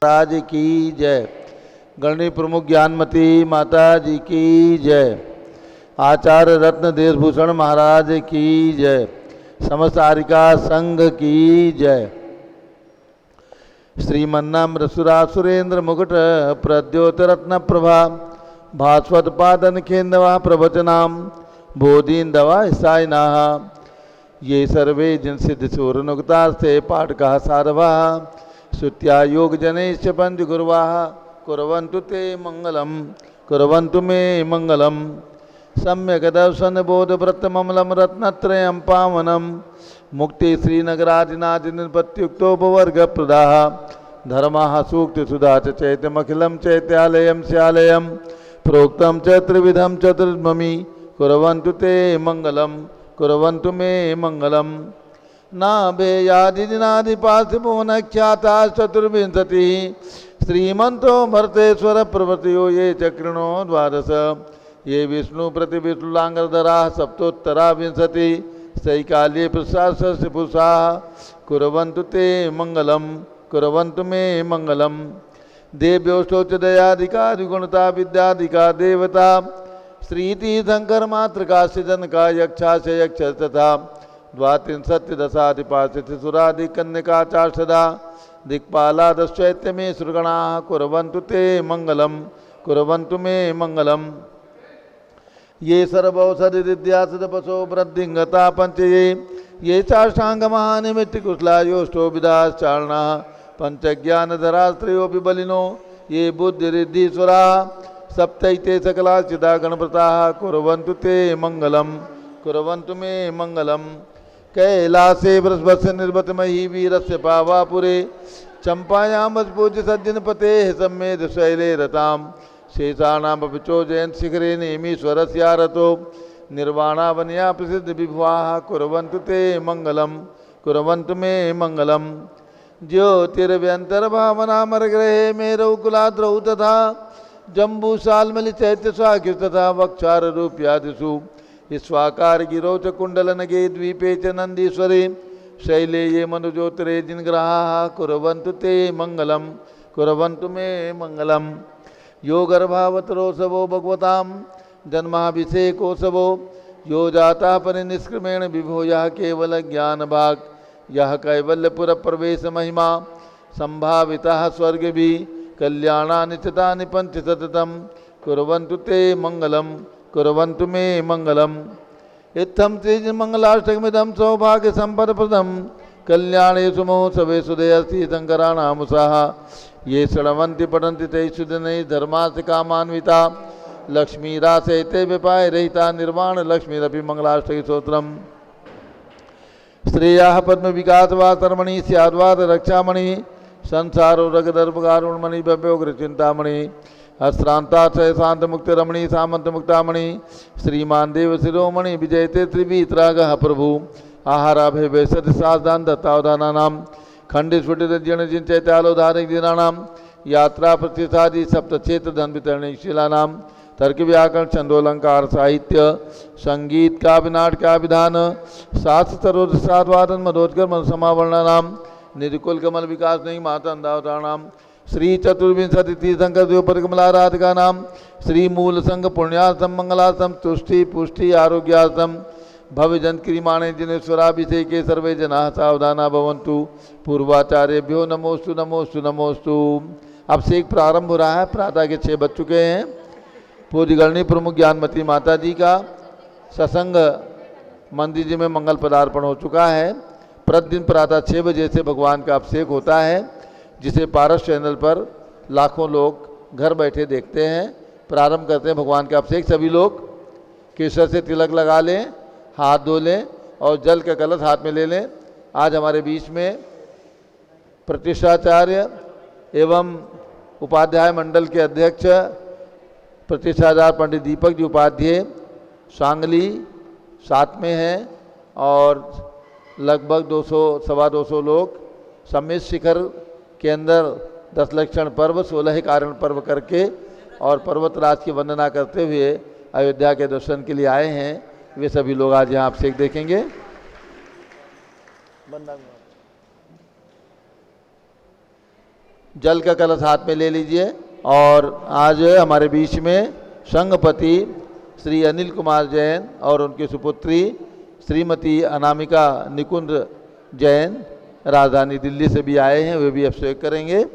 महाराज की जय। गणनी प्रमुख ज्ञानमती माता जी की जय। आचार्य रत्न देशभूषण महाराज की जय। समस्त आरिका संघ की जय। श्रीमन्नाम्र सुरेंद्र मुकुट प्रद्योत रत्न प्रभा भास्वत पादन खेन्दवा प्रवचनाम बोधीन्दवा साइना। ये सर्वे जिन सिद्ध सूरनुक्ता से पाठका साधवा श्रुत्या योग जनेश पंच गुरुवा कुर्वन्तु ते मंगलम कुर्वन्तु मे मंगलम। सम्यक दर्शन बोध व्रत ममलम रत्नत्रयं पावनम मुक्ति श्रीनगरादिनाथ निपत्युक्तोपवर्ग प्रदाः धर्मः सूक्ति सुधा चैत्यमखिलं चैत्यालयं स्यालयं प्रोक्तं च त्रिविधं चतुर्ममी कुर्वन्तु ते मंगलम कुर्वन्तु मे मंगलम। नाभेयादिनादिपार्थिभुवनख्याता चतुर्विंशतिः श्रीमन्तो भरतेश्वर प्रभृतयो ये चक्रिणो द्वादश ये विष्णु प्रति विष्णुलांगधरा सप्तोत्तरा विंशति सैकाल्ये पुरुषा कुर्वन्तु ते मंगलम कुर्वन्तु मे मंगलम। देव्योष्टोच दयाधिका विद्याधिका देवता श्रीति शंकर मातृका सृजन का यक्षा से यक्ष तथा द्वात्रिंशत् दशाधिपाशुरादि कन्यका चार्षदा दिक्पाला दश्चैत्य में सुरगणा कुर्वन्तु ते मंगलम कुर्वन्तु मे मंगलम। ये सर्वौषधि विद्या सिद्धपशो वृद्धिंगता पंचये ये चाष्टांग महानिमित्त कुशला योष्टो विदाश्चारणा पंचज्ञानधरास्त्रियोपि बलिनो ये बुद्धिरिद्धीश्वरा सप्तैते सकला चिदा गणप्रता कुर्वन्तु ते मंगलम कुर्वन्तु मे मंगलम। कैलासे बृहस्पति निर्वत मही वीरस्य पावापुरे चंपायां पूज्य सज्जन पते सम्मेद शैले रताम शेषाणाम पिचो जयंत शिखरे नेमीश्वरस्यारतो निर्वाणावन्या प्रसिद्ध विभुवाः कुर्वन्तु ते मंगलम कुर्वन्तु मे मंगलम। ज्योतिर्व्यंतर्भावनामरग्रहे मेरौ कुलाद्रौ तथा जम्बूशालमलि चैत्य स्वाकृ तथा वक्षार रूप्यादिषु स्वाकार गिरौ च कुंडलनगे द्वीपे च नंदीश्वरे शैले ये मनुज्योतिरे जिनग्रहाः कुर्वन्तु ते मंगलम कुर्वन्तु मे मंगलम। यो गर्भावतरोत्सवो भगवतां जन्माभिषेकोत्सवो यो जाता परिनिष्क्रमेण विभो यः केवल ज्ञान भाग यह कैवल्यपुर प्रवेश महिमा संभावितः स्वर्ग भी कल्याणानि चितानि पंच सततम कुर्वन्तु ते मंगलम कुर्वन्तु मे मंगलम। इत्थं श्रीमंगलाष्टकमिदं सौभाग्य संपदप्रदं कल्याणेषु महोत्सवेषु दयस्ति शंकराणामुषाः ये शृण्वन्ति पठन्ति तैः सुदिनैः धर्मार्थ कामान्विता लक्ष्मीरासैते विपाय रहिता निर्वाण लक्ष्मीरपि मंगलाष्टकी स्तोत्रम्। श्रेयाः पद्म विकासवा सर्वणि स्याद्वाद रक्षामणि संसारो रगदर्पकारुणमणि भव्योग्र चिंतामणि अश्रांता शांत मुक्त रमणी सामंत मुक्तामणि श्रीमान देव शिरोमणि विजयते त्रिवीतरागः प्रभु आहाराभय वैसति साधन दत्तावधानानां खंडित स्फुटित जीर्ण जिनचैत्यालोधारिक दीनानां यात्रा प्रतिष्ठादि सप्तक्षेत्र धन वितरणी शिलानां तर्क व्याकरण छंदोलंकार साहित्य संगीत काव्य नाटक विधान शास्त्र सरोज साधवादन मधोजकर समावर्णानां निधिकुल कमल विकास नहीं माता अंधावताराणां श्री चतुर्विंशति तीर्थंकर द्योपर कमलाराधिका नाम श्री मूल संघ पुण्यार्थम मंगलार्थम तुष्टि पुष्टि आरोग्यार्थम भव्य जन क्रियमाणे जिनेश्वराभिषेके सर्वे जना सावधाना भवन्तु पूर्वाचार्यभ्यो नमोस्तु नमोस्तु नमोस्तु। अब से एक प्रारंभ हो रहा है। प्रातः के 6 बज चुके हैं। पूज्य गणनी प्रमुख ज्ञानमती माता जी का सत्संग मंदिर जी में मंगल पदार्पण हो चुका है। प्रतिदिन प्रातः 6 बजे से भगवान का अभिषेक होता है जिसे पारस चैनल पर लाखों लोग घर बैठे देखते हैं। प्रारंभ करते हैं भगवान का अभिषेक। सभी लोग केसर से तिलक लगा लें, हाथ धो लें और जल का कलश हाथ में ले लें। आज हमारे बीच में प्रतिष्ठाचार्य एवं उपाध्याय मंडल के अध्यक्ष प्रतिष्ठाचार्य पंडित दीपक जी उपाध्याय सांगली साथ में हैं और लगभग 200-225 लोग सम्मित शिखर के अंदर 10 लक्षण पर्व 16 कारण पर्व करके और पर्वतराज की वंदना करते हुए अयोध्या के दर्शन के लिए आए हैं। वे सभी लोग आज यहाँ अभिषेक देखेंगे। जल का कलश हाथ में ले लीजिए। और आज हमारे बीच में संघपति श्री अनिल कुमार जैन और उनकी सुपुत्री श्रीमती अनामिका निकुंज जैन राजधानी दिल्ली से भी आए हैं, वे भी अभिषेक करेंगे।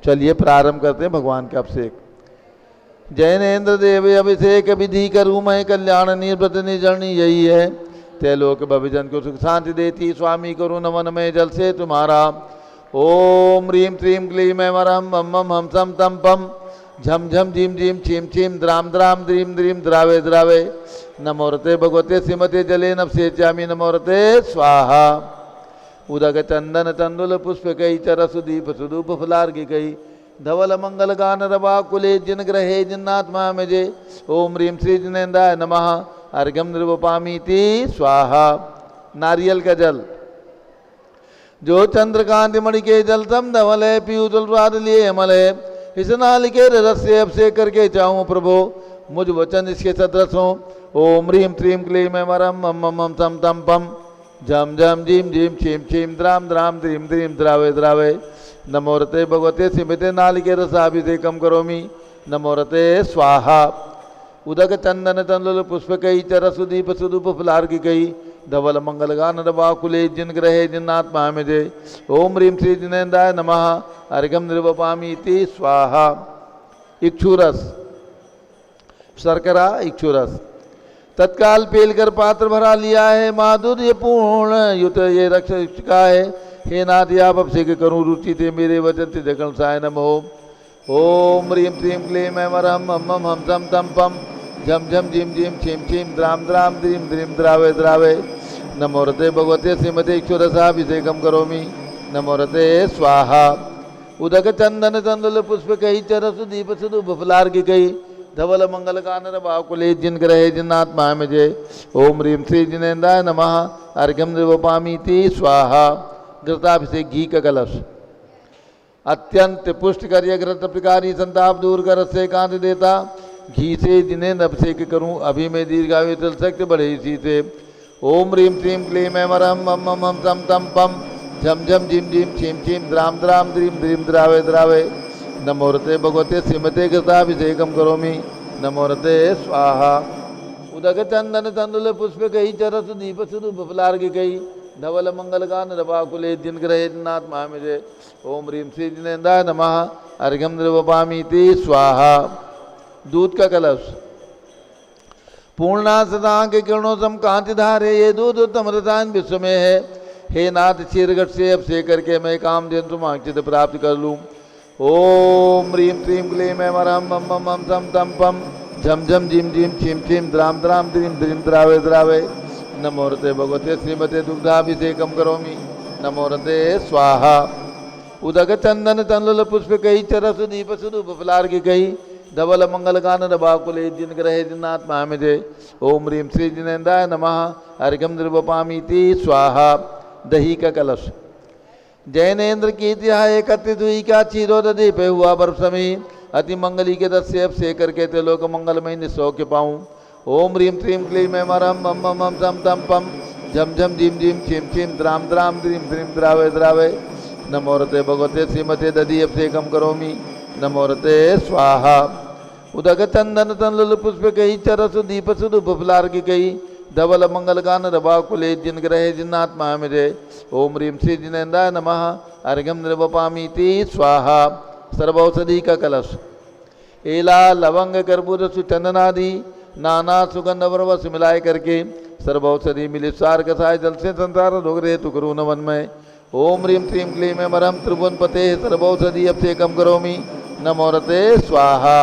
चलिए प्रारंभ करते हैं भगवान के अभिषेक। जैनेन्द्र देव अभिषेक विधि करूँ मैं कल्याण निर्व्रत निर्जरणी यही है, तैलोक भविजन को सुख शांति देती स्वामी करूँ नमन में जल से तुम्हारा। ओम ह्रीं श्रीं क्लीं ऐं वरं मम मम हम सम तम पम झम झम झीम झीम छीम छीम द्राम द्राम द्रीम द्रीम द्रावे द्रावे नमोरते भगवते श्रीमते जले नभसेचामि नमोरते स्वाहा। उदक चंदन तंदुल पुष्प कई चरसु दीप सुदूप फलार्घि कई धवल मंगल गान रवा कुले जिन ग्रहे जिन्नात्मा में जे। ओम ह्रीं श्री जिनेन्द्राय नमः अर्घ्यम निर्वपामीति स्वाहा। नारियल का जल जो चंद्रकांति मणि के जल सम धवल है पीयूष स्वाद लिए अमल है, इस नाल के रस से अभिषेक करके चाहूँ प्रभु मुझ वचन इसके सदृश हो। ओम ह्रीं श्रीं क्लीं ऐं वरं मम मम हम सम तम पम झम झम झीम झीम छीम छीम द्राम द्राम द्रीम द्रीम द्रावे द्रावे नमोरते भगवते सिमते नालिके रसाभिषेकम करोमि नमोरते स्वाहा। उदक चंदन तंदुल पुष्प कई चरसु दीप सुदूप फलार्घि कई धवल मंगल गान रवाकुले जिन ग्रहे जिन्नात्मा में जे। ओम ह्रीं श्री जिनेन्द्राय नमः अर्घ्यम निर्वपामीति स्वाहा। इक्षुरस शर्करा इक्षुरस तत्काल पेल कर पात्र भरा लिया है, माधुर्य पूर्ण युत ये रक्षिका है। हे नाथ आप अभिषेक करूँ रुचि थे मेरे वचन थे दखल साय नमो। ओम ह्रीं श्रीं क्लीं ऐं वरं मम मम हम सम तम पम झम झम झीम झीम छीम छीम द्राम द्राम द्रीम द्रीम द्रावे द्रावे नमोरते भगवते श्रीमते इक्षुरसाभिषेकम करोमि नमोरते स्वाहा। उदक चंदन तंदुल पुष्प कई चरसु दीप सुदूप फलार्घि कई धवल मंगल कानन बाकुले जिन ग्रहे जिन्नात्मा में जे। ओम ह्रीं श्री जिनेन्द्राय नमः अर्घ्यम निर्वपामीति स्वाहा। घृताभिषेक घी का कलश अत्यंत पुष्ट कर घृत प्रकारी संताप दूर कर से कांत देता घी से जिन्हें अभिषेक करूं अभी मैं दीर्घायु चल सकते बड़े इसी से। ओम ह्रीं श्रीं क्लीं ऐं वरं मम मम हम सम तम पम झम झम झीम झीम छीम छीम द्राम द्राम द्रीम द्रीम द्रावे द्रावे नमोरते भगवते श्रीमते घृताभिषेकम करोमि नमोरते स्वाहा। उदक चंदन तंदुल पुष्प कई चरसु दीप सुदूप फलार्घि कई धवल मंगल गान रवाकुले जिन ग्रहे जिन्नात्मा में जे। ओम ह्रीं श्री जिनेन्द्राय नमः अर्घ्यम निर्वपामीति स्वाहा। दूध का कलश पूर्णा सदा के किरणों सम कांति धारे ये दूध उत्तम रसायन विश्व में है। हे नाथ क्षीरघट से अभिषेक करके मैं काम दिन सुमांक्षित प्राप्त कर लूँ। ओम ह्रीं श्रीं क्लीं ऐं वरं मम मम हम सम तम पम झम झम झीम झीम छीम छीम द्राम द्राम द्रीम द्रीम द्रावे द्रावे नमोरते भगवते श्रीमते दुग्धाभिषेकम करोमि नमोरते स्वाहा। उदक चंदन तंदुल पुष्प कई चरसु दीप सुदूप फलार्घि कई धवल मंगल गान रवाकुले जिन ग्रहे जिन्नात्मा में जे। ओम ह्रीं श्री जिनेन्द्राय नमः अर्घ्यम निर्वपामीति स्वाहा। दही का कलश जैनेन्द्र कीर्ति एकत्रित हुई का क्षीरोदधि पे हुआ वर्ष में अति मंगली के दस से अभिषेक करके ते लोक मंगलमय निसौख्य पाऊँ। ओम ह्रीं श्रीं क्लीं ऐं वरं मम मम हम सम तम पम झम झम झीम झीम छीम छीम द्राम द्राम द्रीम द्रीम द्रावे द्रावे नमोरते भगवते श्रीमते दधि अभिषेकम करोमि नमोरते स्वाहा। उदक चंदन तंदुल पुष्प कई चरसु दीप सुदूप फलार्घि कई धवल मंगल गान रवाकुले जिन ग्रहे जिन्नात्मा में जे। ओम ह्रीं श्री जिनेन्द्राय नमः अर्घ्यम निर्वपामीति स्वाहा। सर्वौषधि का कलश एला लवंग कर्पूर सुचंदनादि नाना सुगंध वरवस मिलाए करके सर्वौषधि मिले सार कसाय जल से संसार रोग रहे तु करो नवन में। ओम ह्रीं श्रीं क्लीं ऐं वरं त्रिभुवन पते सर्वौषधि अभिषेकम करोमि नमोरते स्वाहा।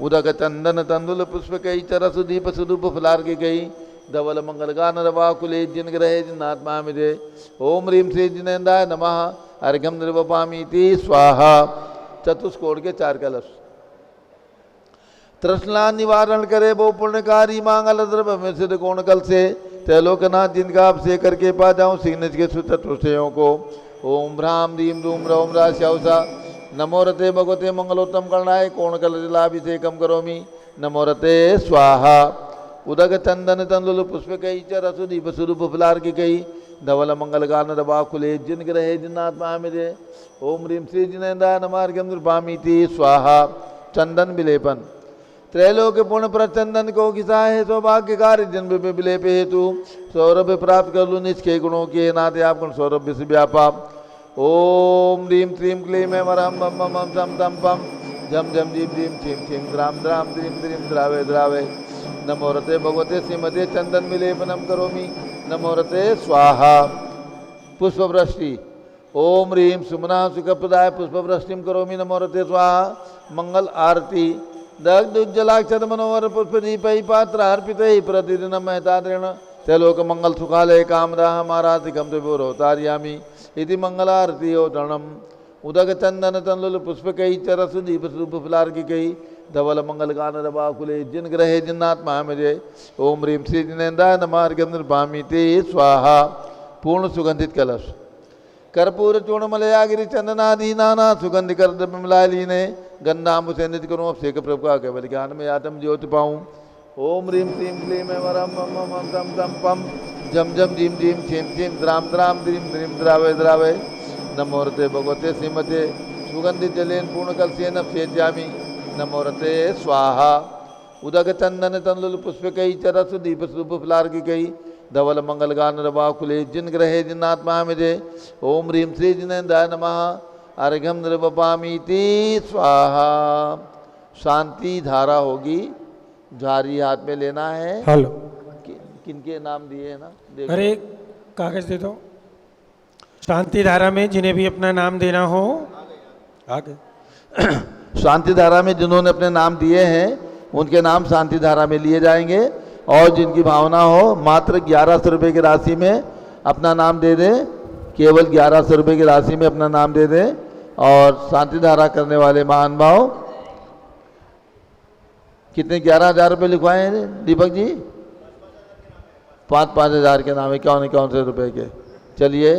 उदक चंदन तंदुल पुष्प कई चरसु दीप सुदूप फलार्घि कई धवल मंगल गान रवाकुले जिन ग्रहे जिन्नात्मा में जे। ओम ह्रीं श्री जिनेन्द्राय नमः अर्घ्यम निर्वपामीति स्वाहा। चतुष्कोण के चार कलश तृष्णा निवारण करे वो पुण्यकारी मांगल द्रव्य में सिद्ध कोण कल से त्रैलोकनाथ जिनका अभिषेक करके पा जाऊँ सिग्नज के सुचतुष्टयों को। ओम भ्राम रीम रूम रौम राश्यौसा नमोरते भगवते मंगलोत्तम करणाय कोण कल जलाभिषेकम करोमि नमोरते स्वाहा। उदक चंदन तंदुल पुष्प कई चरसु दीप सुरूप फलार्घि कई धवल मंगल कारण दबाकुले जिन ग्रहे जिन्नात्मा मिले। ओम ह्रीम श्री जिनेन्द्राय नमार्घ्यम नृपामीति स्वाहा। चंदन विलेपन। त्रैलोक्य पूर्ण पर चंदन को घिसा है सौभाग्य कार्य जन्म विलेप हेतु सौरभ प्राप्त कर लूँ निष्के गुणों के नाते आप गुण सौरभ से व्यापा। ओम ह्रीम श्रीम क्लीम मरम बम बम बम सम तम पम झम झम झीम झीम छीम छीम द्राम द्राम द्रीम द्रीम द्रावे द्रावे। नमो रते भगवते श्रीमते चंदन विलेपनम करोमि। नमो रते स्वाहा। पुष्पवृष्टि। ओम ह्रीम सुमना सुखप्रदाय पुष्पवृष्टिम करोमि। नमो रते स्वाहा। मंगल आरती। दग्धुज्जलाक्षर मनोहर पुष्पदीपै पात्र अर्पितै प्रतिदिनं महताद्रेण त्रैलोक मंगल सुखालय कामदाह माराधिकं त्रिपुरोतार्यामि इति मंगलारती ओतरणम्। उदक चंदन तंलुल पुष्पकै चरस दीप रूप फलार्किकै धवल मंगल गान रवाकुले जिन ग्रहे जिन्नात्मा मिले। ओम ह्रीम श्री जिनेन्द्राय नमार्घ्यम नृपामीति स्वाहा। पूर्ण सुगंधित कलश। कर्पूर चूर्ण मलयागिरी चंदनादि नाना सुगंधि कर मिलालीने गन्नाम से नित्य करूँ अभिषेक प्रभु का केवल ज्ञान में आत्म ज्योति पाऊँ। ओम ह्रीम क्लीम क्लीम वरम मम मम तम तम पम झम झम झीम झीम छीम छीम द्राम द्राम द्रीम द्रीम द्रावे द्रावे। नमो रते भगवते श्रीमते सुगंधित जलेन पूर्ण कलसेन अभिषेच्यामि। नमो रते स्वाहा। उदक चंदन तंलुल पुष्पकै चरस दीप रूप फलार्किकै धवल मंगल गान रवाकुले जिन ग्रहे जिन्नात्मा मिले। ओम ह्रीम श्री जिनेन्द्राय नमः अर्घ्यम नृपामीति स्वाहा। शांति धारा होगी। झारी हाथ में लेना है। हेलो किनके नाम दिए है ना देखो। अरे कागज दे दो। शांति धारा में जिन्हें भी अपना नाम देना हो आगे। शांति धारा में जिन्होंने अपने नाम दिए हैं उनके नाम शांति धारा में लिए जाएंगे और जिनकी भावना हो मात्र 1100 रुपये की राशि में अपना नाम दे दें। केवल 1100 रुपये की राशि में अपना नाम दे दें। और शांति धारा करने वाले महान भाव कितने 11,000 रुपये लिखवाए हैं दीपक जी? 5-5 हज़ार के नाम है। कौन से रुपए के? चलिए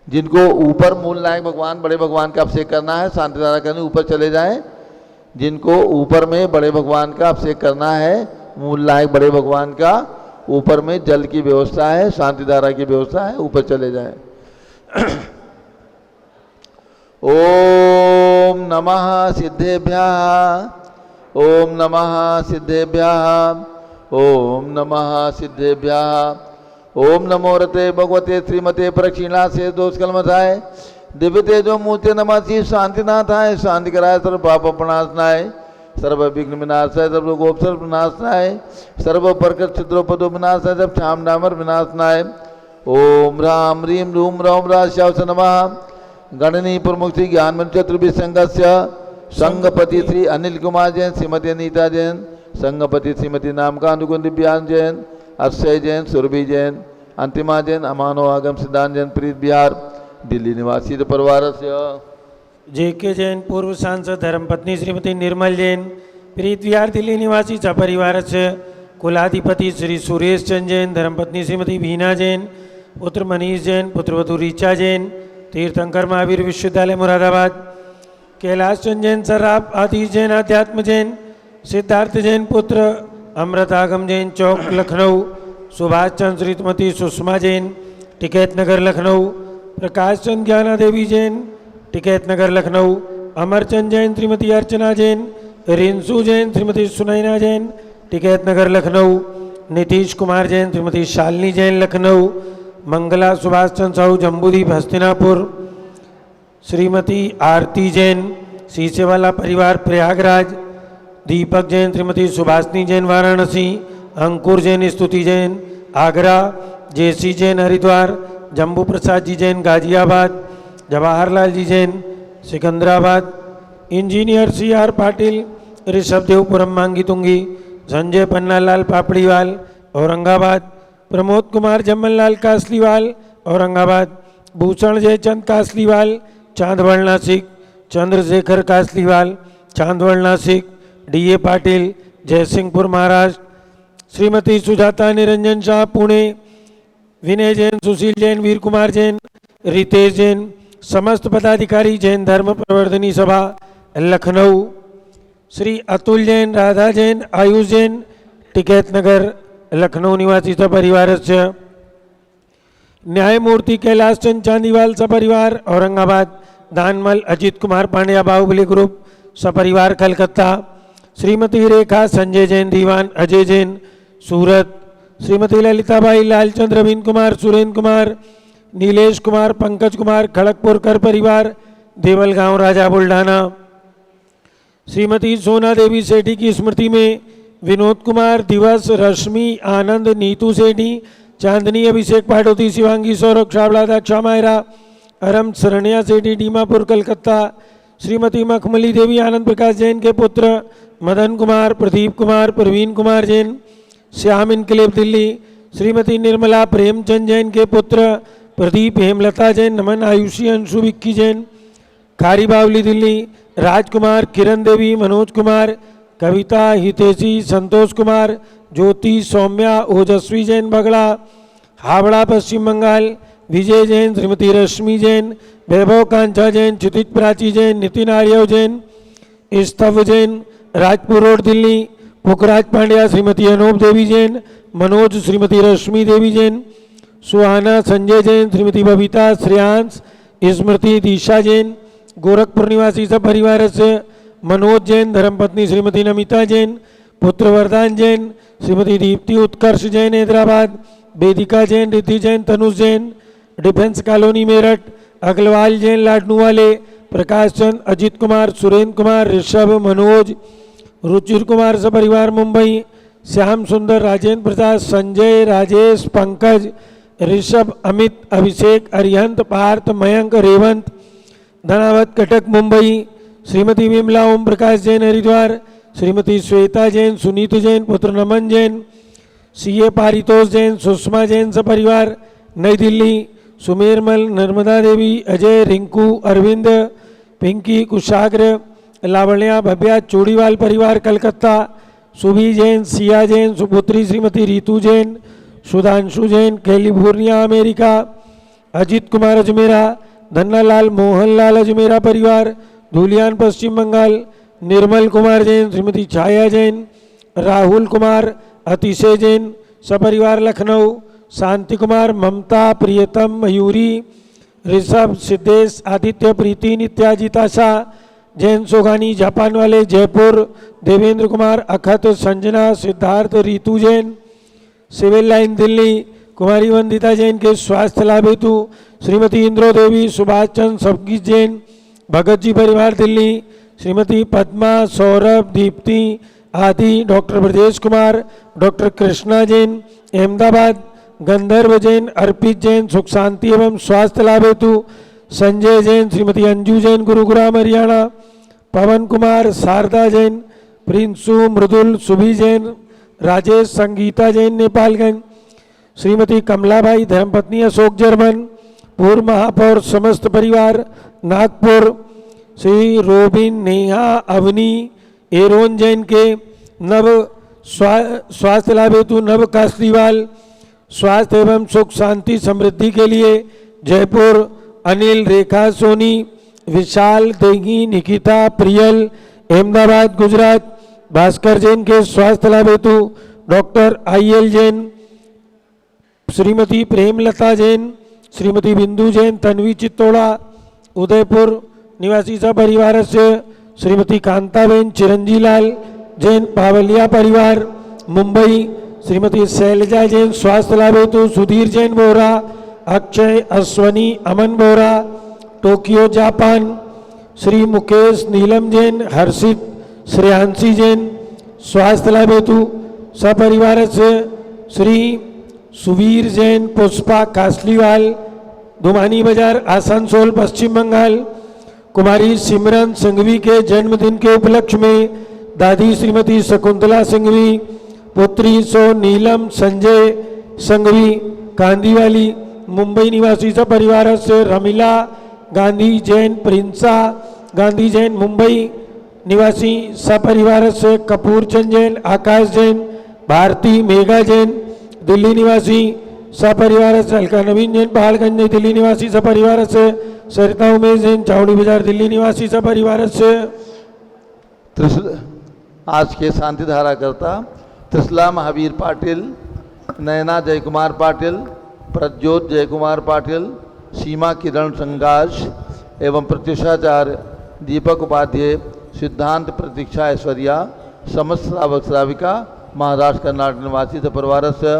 जिनको ऊपर मूल नायक भगवान बड़े भगवान का अभिषेक करना है शांति धारा करने ऊपर चले जाएं। जिनको ऊपर में बड़े भगवान का अभिषेक करना है मूल नायक बड़े भगवान का ऊपर में जल की व्यवस्था है शांति धारा की व्यवस्था है ऊपर चले जाएं। ओम नमः सिद्धेभ्यः। ओम नमः सिद्धेभ्यः। ओम नमः सिद्धेभ्यः। ओम नमो रते भगवते श्रीमते प्रक्षिणा से दोष कलमथाय दिव्य तेजो मूर्ति नमः शांतिनाथाय शांति कराय सर्व पाप प्रणाशनाय सर्व विघ्न विनाशाय सर्व गोपसर विनाशनाय सर्व प्रकट छिद्रोपदो विनाशाय सब क्षाम डामर विनाशनाय। ओम राम ह्रीम रूम रौम राश्यावस नमः। गणनी प्रमुख श्री ज्ञान चतुर्भिः संघस्य संघपति श्री अनिल कुमार जैन श्रीमती अनीता जैन संघपति श्रीमती नामका अनुकुंद दिव्यांग जैन अक्षय जैन सुरभि जैन अंतिमा जैन अमानो आगम सिद्धांत जैन प्रीत बिहार दिल्ली निवासी परिवार से जेके जैन पूर्व सांसद धर्मपत्नी श्रीमती निर्मल जैन प्रीत विहार दिल्ली निवासी परिवार से कुलाधिपति श्री सुरेश चंद जैन धर्मपत्नी श्रीमती भीना जैन पुत्र मनीष जैन पुत्रवधु ऋचा जैन तीर्थंकर महावीर विश्वविद्यालय मुरादाबाद कैलाश चंद जैन सर्राफ आतिश जैन अध्यात्म जैन सिद्धार्थ जैन पुत्र अमृतागम जैन चौक लखनऊ सुभाष चंद श्रीमती सुषमा जैन टिकैत नगर लखनऊ प्रकाश चंद ज्ञाना देवी जैन टिकैत नगर लखनऊ अमरचंद जैन श्रीमती अर्चना जैन रिंसू जैन श्रीमती सुनैना जैन टिकैत नगर लखनऊ नीतीश कुमार जैन श्रीमती शालिनी जैन लखनऊ मंगला सुभाष चंद्र साहू जम्बूदीप हस्तिनापुर श्रीमती आरती जैन सीसेवाला परिवार प्रयागराज दीपक जैन श्रीमती सुभाषनी जैन वाराणसी अंकुर जैन स्तुति जैन आगरा जेसी जैन हरिद्वार जम्बू प्रसाद जी जैन गाजियाबाद जवाहरलाल जी जैन सिकंदराबाद इंजीनियर CR पाटिल ऋषभदेवपुरम मांगी तुंगी संजय पन्नालाल पापड़ीवाल औरंगाबाद प्रमोद कुमार जमनलाल कासलीवाल औरंगाबाद भूषण जयचंद कासलीवाल चांदवड़ नासिक चंद्रशेखर कासलीवाल चांदवड़ नासिक DA पाटिल जयसिंहपुर महाराष्ट्र श्रीमती सुजाता निरंजन शाह पुणे विनय जैन सुशील जैन वीर कुमार जैन रितेश जैन समस्त पदाधिकारी जैन धर्म प्रवर्धनी सभा लखनऊ श्री अतुल जैन राधा जैन आयुष जैन टिकैत नगर लखनऊ निवासीचा परिवारस्य न्यायमूर्ती कैलाश चंद चांदीवाल सपरिवार औरंगाबाद, दानमल अजित कुमार पांड्या बाहुबली ग्रुप सपरिवार कलकत्ता, श्रीमती रेखा संजय जैन दीवान अजय जैन सूरत, श्रीमती ललिताबाई लालचंद रवीन कुमार सुरेंद्र कुमार नीलेश कुमार पंकज कुमार खड़गपुरकर परिवार देवलगांव राजा बुल्ढाना, श्रीमती सोना देवी सेठी की स्मृति में विनोद कुमार दिवस रश्मि आनंद नीतू सेठी चांदनी अभिषेक पाटोती शिवांगी सौरभ छावड़ा दक्षा मायरा अरम शरणिया सेठी डीमापुर कलकत्ता, श्रीमती मखमली देवी आनंद प्रकाश जैन के पुत्र मदन कुमार प्रदीप कुमार प्रवीण कुमार जैन श्याम इनकलेब दिल्ली, श्रीमती निर्मला प्रेमचंद जैन के पुत्र प्रदीप हेमलता जैन नमन आयुषी अंशु विक्की जैन खारी बावली दिल्ली, राजकुमार किरण देवी मनोज कुमार कविता हितेशी संतोष कुमार ज्योति सौम्या ओजस्वी जैन बगड़ा हावड़ा पश्चिम बंगाल, विजय जैन श्रीमती रश्मि जैन वैभव कांचा जैन क्षितिज प्राची जैन नितिन आर्यव जैन स्तव जैन राजपुर रोड दिल्ली, पुखराज पांड्या श्रीमती अनूप देवी जैन मनोज श्रीमती रश्मि देवी जैन सुहाना संजय जैन श्रीमती बबीता श्रेयांश स्मृति दिशा जैन गोरखपुर निवासी सब परिवार से मनोज जैन धर्मपत्नी श्रीमती नमिता जैन पुत्र वरदान जैन श्रीमती दीप्ति उत्कर्ष जैन हैदराबाद, वेदिका जैन रिद्धि जैन तनुष जैन डिफेंस कॉलोनी मेरठ, अग्रवाल जैन लाडनूवाले प्रकाश चंद अजित कुमार सुरेंद्र कुमार ऋषभ मनोज रुचिर कुमार सपरिवार मुंबई, श्याम सुंदर राजेंद्र प्रसाद संजय राजेश पंकज ऋषभ अमित अभिषेक अरिहंत पार्थ मयंक रेवंत धनावत कटक मुंबई, श्रीमती विमला ओम प्रकाश जैन हरिद्वार, श्रीमती श्वेता जैन सुनीत जैन पुत्र नमन जैन सीए पारितोष जैन सुषमा जैन सपरिवार नई दिल्ली, सुमेरमल नर्मदा देवी अजय रिंकू अरविंद पिंकी कुशाग्र लावण्या भव्या चोड़ीवाल परिवार कलकत्ता, सुभी जैन सिया जैन सुपुत्री श्रीमती रितु जैन सुधांशु जैन कैलिफोर्निया अमेरिका, अजित कुमार अजमेरा धन्नालाल मोहनलाल अजमेरा परिवार धूलियान पश्चिम बंगाल, निर्मल कुमार जैन श्रीमती छाया जैन राहुल कुमार अतिशय जैन सपरिवार लखनऊ, शांति कुमार ममता प्रियतम मयूरी ऋषभ सिद्धेश आदित्य प्रीति नित्याजिताशा जैन सोगानी जापान वाले जयपुर, देवेंद्र कुमार अखत संजना सिद्धार्थ रितु जैन सिविल लाइन दिल्ली, कुमारी वंदिता जैन के स्वास्थ्य लाभ हेतु श्रीमती इंद्रो देवी सुभाष चंद्र सबगी जैन भगत जी परिवार दिल्ली, श्रीमती पद्मा सौरभ दीप्ति आदि डॉक्टर ब्रजेश कुमार डॉक्टर कृष्णा जैन अहमदाबाद, गंधर्व जैन अर्पित जैन सुख शांति एवं स्वास्थ्य लाभ हेतु संजय जैन श्रीमती अंजू जैन गुरुग्राम हरियाणा, पवन कुमार शारदा जैन प्रिंसु मृदुल सुभी जैन राजेश संगीता जैन नेपालगंज, श्रीमती कमलाबाई धर्मपत्नी अशोक जर्मन, पूर्व महापौर समस्त परिवार नागपुर, श्री रोबिन नेहा अवनी एरोन जैन के नव स्वास्थ्य लाभ हेतु नव कासरीवाल, स्वास्थ्य एवं सुख शांति समृद्धि के लिए जयपुर, अनिल रेखा सोनी विशाल देगी निकिता प्रियल अहमदाबाद गुजरात, भास्कर जैन के स्वास्थ्य लाभ हेतु डॉक्टर IL जैन, श्रीमती प्रेमलता जैन श्रीमती बिंदु जैन तन्वी चित्तौड़ा उदयपुर निवासी परिवार से श्रीमती कांताबेन चिरंजीलाल जैन पावलिया परिवार मुंबई, श्रीमती शैलजा जैन स्वास्थ्य लाभ हेतु सुधीर जैन बोरा अक्षय अश्वनी अमन बोरा टोक्यो जापान, श्री मुकेश नीलम जैन हर्षित श्रेयांशी जैन स्वास्थ्य लाभ हेतु सपरिवार से श्री सुवीर जैन पुष्पा कासलीवाल दुमानी बाजार आसनसोल पश्चिम बंगाल, कुमारी सिमरन संघवी के जन्मदिन के उपलक्ष्य में दादी श्रीमती शकुंतला संघवी पुत्री सो नीलम संजय संघवी कांदीवाली, मुंबई निवासी परिवार से रमीला गांधी जैन प्रिंसा गांधी जैन मुंबई निवासी सपरिवार से कपूर चंद जैन आकाश जैन भारती मेघा जैन दिल्ली निवासी सपरिवार से अलका नवीन जैन पहाड़गंज नई दिल्ली निवासी सपरिवार से सरिता उमेश जैन चावड़ी बाजार दिल्ली निवासी सपरिवार से आज के शांति धारा करता त्रिशला महावीर पाटिल, नयना जयकुमार पाटिल, प्रज्योत जयकुमार पाटिल, सीमा किरण संगाज एवं प्रत्युषाचार्य दीपक उपाध्याय, सिद्धांत प्रतीक्षा ऐश्वर्या, समस्त श्रावक श्राविका महाराष्ट्र कर्नाटक निवासी परिवारस्य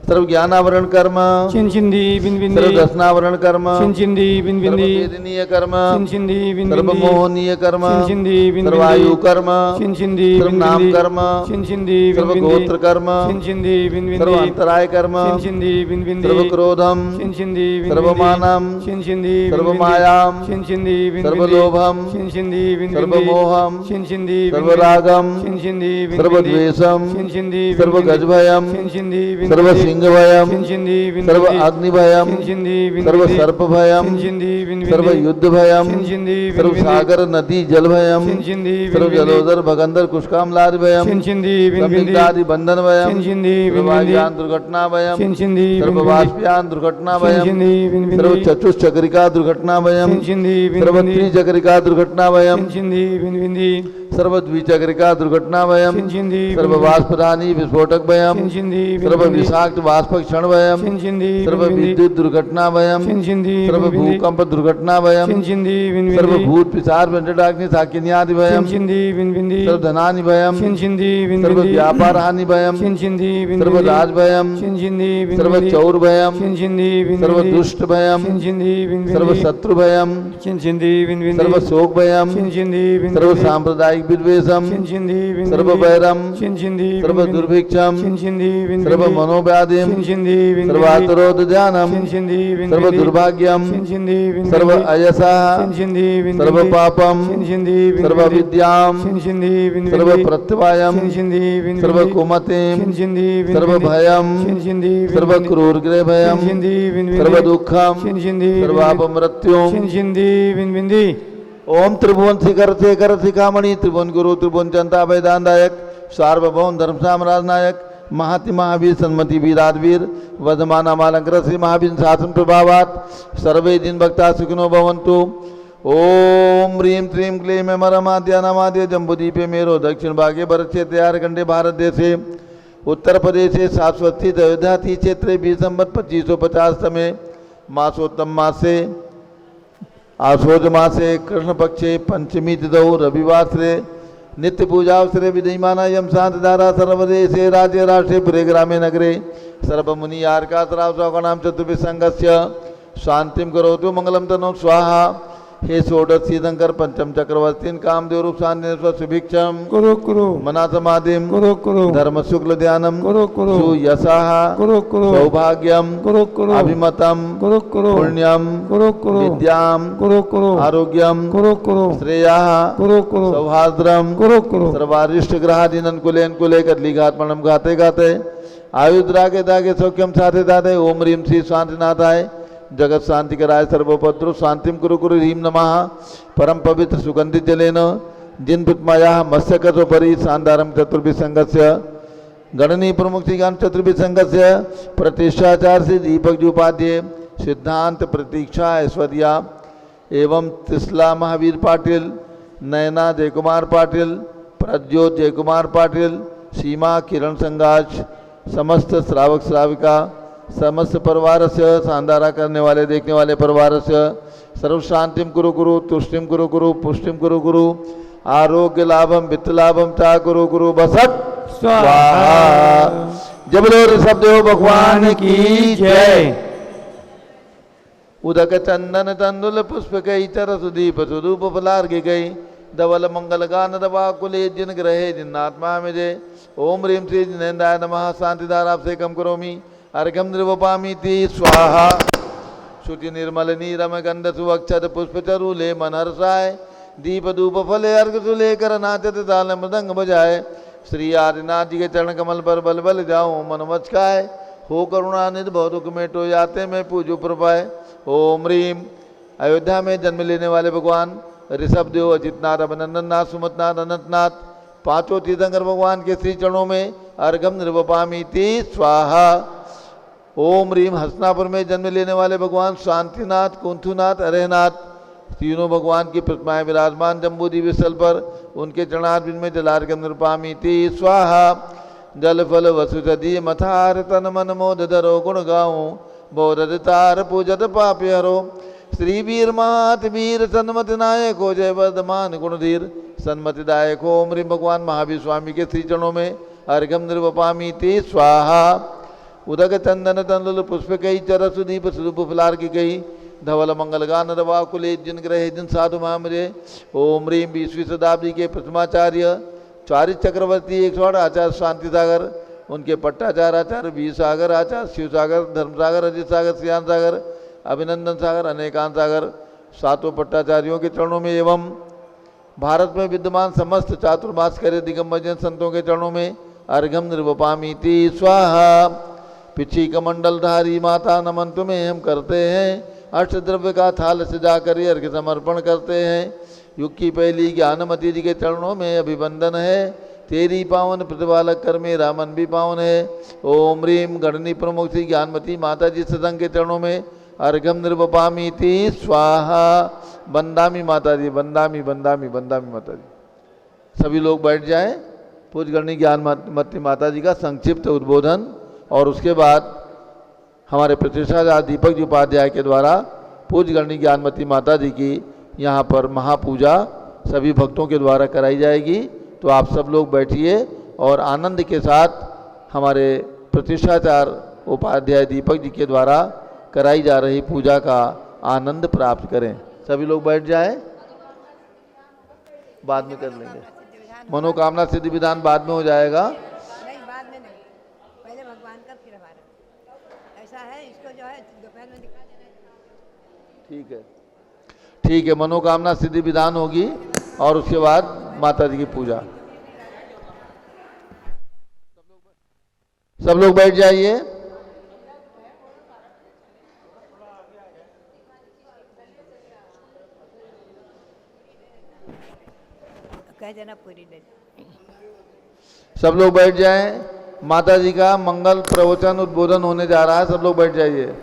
सर्व ज्ञानावरण कर्म, चिंचिंदी बिनबिंदी, सर्व दर्शनावरण कर्म, चिंचिंदी बिनबिंदी, सर्ववेदनीय कर्म, चिंचिंदी बिनबिंदी, सर्वमोहनीय कर्म, चिंचिंदी बिनबिंदी, सर्वायु कर्म, चिंचिंदी सर्वनाम बिनबिंदी, कर्म, चिंचिंदी सर्व बिनबिंदी, गोत्र कर्म, चिंचिंदी बिनबिंदी, सर्व अंतराय कर्म, चिंचिंदी बिनबिंदी, सर्व क्रोधम, चिंचिंदी बिनबिंदी, सर्वमानम, चिंचिंदी सर्व बिनबिंदी, मायाम, चिंचिंदी बिनबिंदी, सर्व लोभम, चिंचिंदी बिनबिंदी, सर्व मोहम, चिंचिंदी सर्व बिनबिंदी, रागम, चिंचिंदी सर्व बिनबिंदी, द्वेषम, चिंचिंदी सर्व बिनबिंदी, गजभयम, चिंचिंदी सर्व बिनबिंदी, सिंहभयम, चिंचिंदी सर्व बिनबिंदी, अग्निभयम, चिंचिंदी सर्व बिनबिंदी, सर्पभयम, चिंचिंदी बिनबिंदी, सर्व युद्धभयम, चिंचिंदी सर्व बिनबिंदी, सागर नदी जलभयम, चिंचिंदी सर्व बिनबिंदी, जलोदर भगंदर कुष्कामलादि भयम, चिंचिंदी बिनबिंदी, संबिंदादि बंधन भयम, चिंचिंदी सर्व बिनबिंदी, वायुयान दुर्घटना भयम, चिंचिंदी सर्व बिनबिंदी, वाष्पयान दुर्घटना भयम, चिंचिंदी बिनबिंदी, सर्व चतुष्चक्रिका दुर्घटना भयम, चिंचिंदी सर्व बिनबिंदी, त्रिचक्रिका दुर्घटना भयम, चिंचिंदी बिनबिंदी, सर्व द्विचक्रिका दुर्घटना भयम, चिंचिंदी सर्व बिनबिंदी, वाष्पदानी विस्फोटक भयम, चिंचिंदी सर्व बिनबिंदी, विषाक्त वाष्प क्षण भयम, चिंचिंदी सर्व बिनबिंदी, विद्युत दुर्घटना भयम, चिंचिंदी सर्व बिनबिंदी, भूकंप दुर्घटना भयम, चिंचिंदी सर्व बिनबिंदी, भूत पिशाच व्यंजनाग्नि साकिन्यादि भयम, चिंचिंदी बिनबिंदी, सर्व धनानि भयम, चिंचिंदी सर्व बिनबिंदी, व्यापार हानि भयम, चिंचिंदी सर्व बिनबिंदी, राज भयम, चिंचिंदी सर्व बिनबिंदी, चौर भयम, चिंचिंदी सर्व बिनबिंदी, दुष्ट भयम, चिंचिंदी बिनबिंदी, सर्व शत्रु भयम, चिंचिंदी बिनबिंदी, सर्व शोक भयम, चिंचिंदी सर्व बिनबिंदी, सांप्रदायिक विद्वेषम, चिंचिंदी बिनबिंदी, सर्व वैरम, चिंचिंदी सर्व बिनबिंदी, दुर्भिक्षम, चिंचिंदी बिनबिंदी, सर्व मनोव्याधिम, चिंचिंदी बिनबिंदी, सर्व आतरोध ध्यानम, चिंचिंदी सर्व बिनबिंदी, दुर्भाग्यम, चिंचिंदी बिनबिंदी, सर्व अयसा, चिंचिंदी बिनबिंदी, सर्व पापम, चिंचिंदी सर्व बिनबिंदी, विद्याम, चिंचिंदी बिनबिंदी, सर्व प्रत्यवायम, चिंचिंदी बिनबिंदी, सर्व कुमतिम, चिंचिंदी सर्व बिनबिंदी, भयम, चिंचिंदी सर्व बिनबिंदी, क्रूरग्रह भयम, चिंचिंदी बिनबिंदी, सर्व दुःखम, चिंचिंदी सर्व बिनबिंदी, अपमृत्युम। चिंचिंदी बिनबिंदी। ओम त्रिभुवन शिखर शेखर शिखामणि, त्रिभुवन गुरु, त्रिभुवन जनता वेदांतायक, सार्वभौम धर्म साम्राज्य नायक, महाति महावीर सन्मति वीराधवीर, वर्धमान अमालंकर श्री महावीर शासन प्रभावात सर्वे दिन भक्ता सुखिनो भवन्तु। ओम ह्रीं क्लीं क्लीं मरमाद्य नमाद्य जम्बूदीपे मेरो दक्षिण भागे भरत क्षेत्रे आर्कंडे भारत देशे उत्तर प्रदेशे शाश्वती अयोध्याति क्षेत्रे 20 संवत् 2550 तमे मासोत्तम मासे आशोज मासे कृष्ण पक्षे पंचमी तिथौ रविवासरे नित्य पूजावसरे विधीयमाना यम शांत धारा सर्वदेशे राज्य राष्ट्रे पुरे ग्रामे नगरे सर्वमुनि आर्का सराव सौगणाम चतुर्भि संघस्य शांतिम करोतु मंगलम तनो स्वाहा। हे षोडश श्रीशंकर पंचम चक्रवर्तीन कामदेव रूप शांति सुभिक्षम कुरु कुरु मना समाधिम कुरु कुरु धर्म शुक्ल ध्यानम कुरु कुरु सुयशः कुरु कुरु सौभाग्यम कुरु कुरु अभिमतम कुरु कुरु पुण्यम कुरु कुरु विद्याम कुरु कुरु आरोग्यम कुरु कुरु श्रेयः कुरु कुरु सौहार्द्रम कुरु कुरु सर्वारिष्ट ग्रहाधीन अनुकूले अनुकूले कदलीघात्मनम गाते गाते आयुद्रागे दागे सौख्यम साथे दाते ओम ह्रीं श्री शांतिनाथाय जगत शांति कराय सर्वोपद्रव शांतिम कुरु कुरु ह्रीं नमः परम पवित्र सुगंधित जलेन जिन पुष्माया मत्स्यकसोपरि शानदारम चतुर्भि संघस्य गणनीय प्रमुख श्रीगान चतुर्भि संघस्य प्रतिष्ठाचार्य श्री दीपक जी उपाध्याय सिद्धांत प्रतीक्षा ऐश्वर्या एवं त्रिशला महावीर पाटिल, नयना जयकुमार पाटिल, प्रज्योत जयकुमार पाटिल, सीमा किरण संगाज, समस्त श्रावक श्राविका समस्त परिवार से शानदारा करने वाले देखने वाले परिवार से सर्व शांतिम कुरु कुरु तुष्टिम कुरु कुरु पुष्टिम कुरु कुरु आरोग्य लाभम वित्त लाभम चा कुरु कुरु बसत स्वाहा। जय बोलो ऋषभ देव भगवान की जय। उदक चंदन तंदुल पुष्प कई चर सुदीप सुधूप फलार्घ्य गई धवल मंगल गान दवा कुले जिन ग्रहे जिन्नात्मा में जय। ओम ह्रीं श्री जिनेन्द्राय नमः शांतिधारा से कम करोमि अर्घम निर्वपामीति स्वाहा। शुचि निर्मल नीरम गंध सुवक्षत पुष्प चरूले मन हर्षाय दीप धूप फले अर्घ सुले कर नाचत ताल मृदंग बजाए। श्री आदिनाथ जी के चरण कमल पर बल बल जाऊं मन मचकाए हो करुणानिधि बहुत दुख मेटो जाते में पूजो प्रपाए। ओम ह्रीं अयोध्या में जन्म लेने वाले भगवान ऋषभ देव अजितनाथ अभिनंदन नाथ सुमतनाथ अनंतनाथ पांचों तीर्थंकर भगवान के श्री चरणों में अर्घम निर्वपामीति स्वाहा। ओम ह्रीं हसनापुर में जन्म लेने वाले भगवान शांतिनाथ कुंथुनाथ अरेहनाथ तीनों भगवान की प्रतिमाएं विराजमान जम्बूद्वीप स्थल पर उनके चरणारविंद में जलार्घ्यम निर्वपामीति स्वाहा। जल फल वसुधि मथार तन मन मोद धरो गुण गाऊं बोधत तार पूजत पापी हरो श्री वीर मात वीर सन्मत नायक हो जय वर्धमान गुणधीर सन्मति दायक हो ओम ह्रीं भगवान महावीर स्वामी के श्री चरणों में अर्घम निर्वपामी ते स्वाहा उदक चंदन तंदुल पुष्प कई चरस दीप स्वरूप फलार की गई धवल मंगल गान रवा कुले जिन ग्रह जिन साधु मामरे ओम ह्रीं 20वीं शताब्दी के प्रथमाचार्य चारित चक्रवर्ती 108 आचार्य शांति सागर उनके पट्टाचार्य आचार्य वीर सागर आचार्य शिव सागर धर्म सागर अजित सागर श्रियान सागर अभिनंदन सागर अनेकांत सागर सातों पट्टाचार्यों के चरणों में एवं भारत में विद्यमान समस्त चातुर्मास करे दिगंबर संतों के चरणों में अर्घम निर्वपामी ती स्वाहा पिछी कमंडलधारी माता नमन तुम्हें हम करते हैं अष्ट द्रव्य का थाल सजा कर अर्घ्य समर्पण करते हैं युग की पहली ज्ञानमती जी के चरणों में अभिवंदन है तेरी पावन प्रतिपालक कर मेरा मन भी पावन है ओम ह्रीं गणनी प्रमुख श्री ज्ञानमती माता जी सत्संग के चरणों में अर्घम निर्वपामी ती स्वाहा बंदामी माता जी बंदामी बंदामी बंदामी माता जी। सभी लोग बैठ जाएं। पूज्य गणनी ज्ञानमती माता जी का संक्षिप्त उद्बोधन और उसके बाद हमारे प्रतिष्ठाचार्य दीपक जी उपाध्याय के द्वारा पूज्य गणनी ज्ञानमती माता जी की यहाँ पर महापूजा सभी भक्तों के द्वारा कराई जाएगी। तो आप सब लोग बैठिए और आनंद के साथ हमारे प्रतिष्ठाचार्य उपाध्याय दीपक जी के द्वारा कराई जा रही पूजा का आनंद प्राप्त करें। सभी लोग बैठ जाएं। बाद में कर लेंगे, मनोकामना सिद्धि विधान बाद में हो जाएगा। नहीं, बाद में नहीं, पहले भगवान का फिर हमारा ऐसा है। इसको जो है दोपहर में दिखा देना। ठीक है, ठीक है। मनोकामना सिद्धि विधान होगी और उसके बाद माता जी की पूजा। सब लोग बैठ जाइए। कह देना पूरी दिन। सब लोग बैठ जाएं। माता जी का मंगल प्रवचन उद्बोधन होने जा रहा है। सब लोग बैठ जाइए।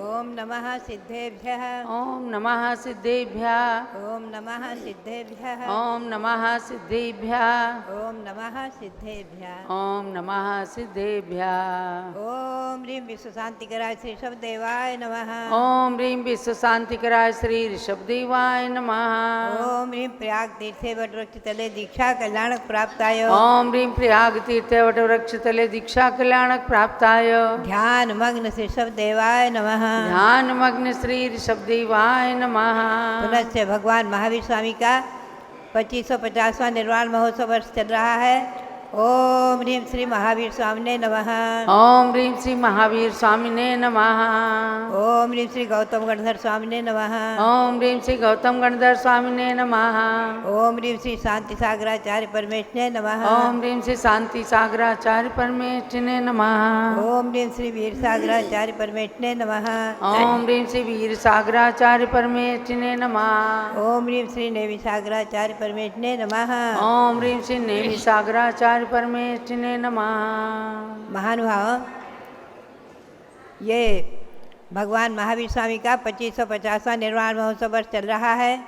ओम नमः सिद्धेभ्यः ओम नमः सिद्धेभ्यः ओम नमः सिद्धेभ्यः ओम नमः सिद्धेभ्यः ओम नमः सिद्धेभ्यः ओम नमः सिद्धेभ्यः ओम ह्रीं विश्व शांतिकराय श्री ऋषभदेवाय नमः ओम ह्रीं विश्व शांतिकराय श्री ऋषभदेवाय नमः ओम ह्रीं प्रयाग तीर्थे वटवृक्ष तले दीक्षा कल्याणक प्राप्ताय ओम ह्रीं प्रयाग तीर्थे वटवृक्ष तले दीक्षा कल्याणक प्राप्ताय ध्यान मग्न श्री ऋषभदेवाय नमः ध्यान मग्न श्री ऋषभदेवाय नमः। पुनश्च भगवान महावीर स्वामी का 2550वां निर्वाण महोत्सव वर्ष चल रहा है। ओम ह्रीं श्री महावीर स्वामिने नमः ओम ह्रीं श्री महावीर स्वामिने नमः ओम ह्रीं श्री गौतम गणधर स्वामिने नमः ओम ह्रीं श्री गौतम गणधर स्वामिने नमः ओम ह्रीं श्री शांति सागराचार्य परमेश्वरने नमः ओम ह्रीं श्री शांति सागराचार्य परमेष्ठिने नमः ओम ह्रीं श्री वीर सागराचार्य परमेश्वरने नमः ओम ह्रीं श्री वीर सागराचार्य परमेष्ठिने नमः ओम ह्रीं श्री नेमि सागराचार्य परमेश्वरने नमः ओम ह्रीं श्री नेमि सागराचार्य परमेष्ठिने नमः। महानुभाव, ये भगवान महावीर स्वामी का 2550वां निर्वाण महोत्सव वर्ष चल रहा है।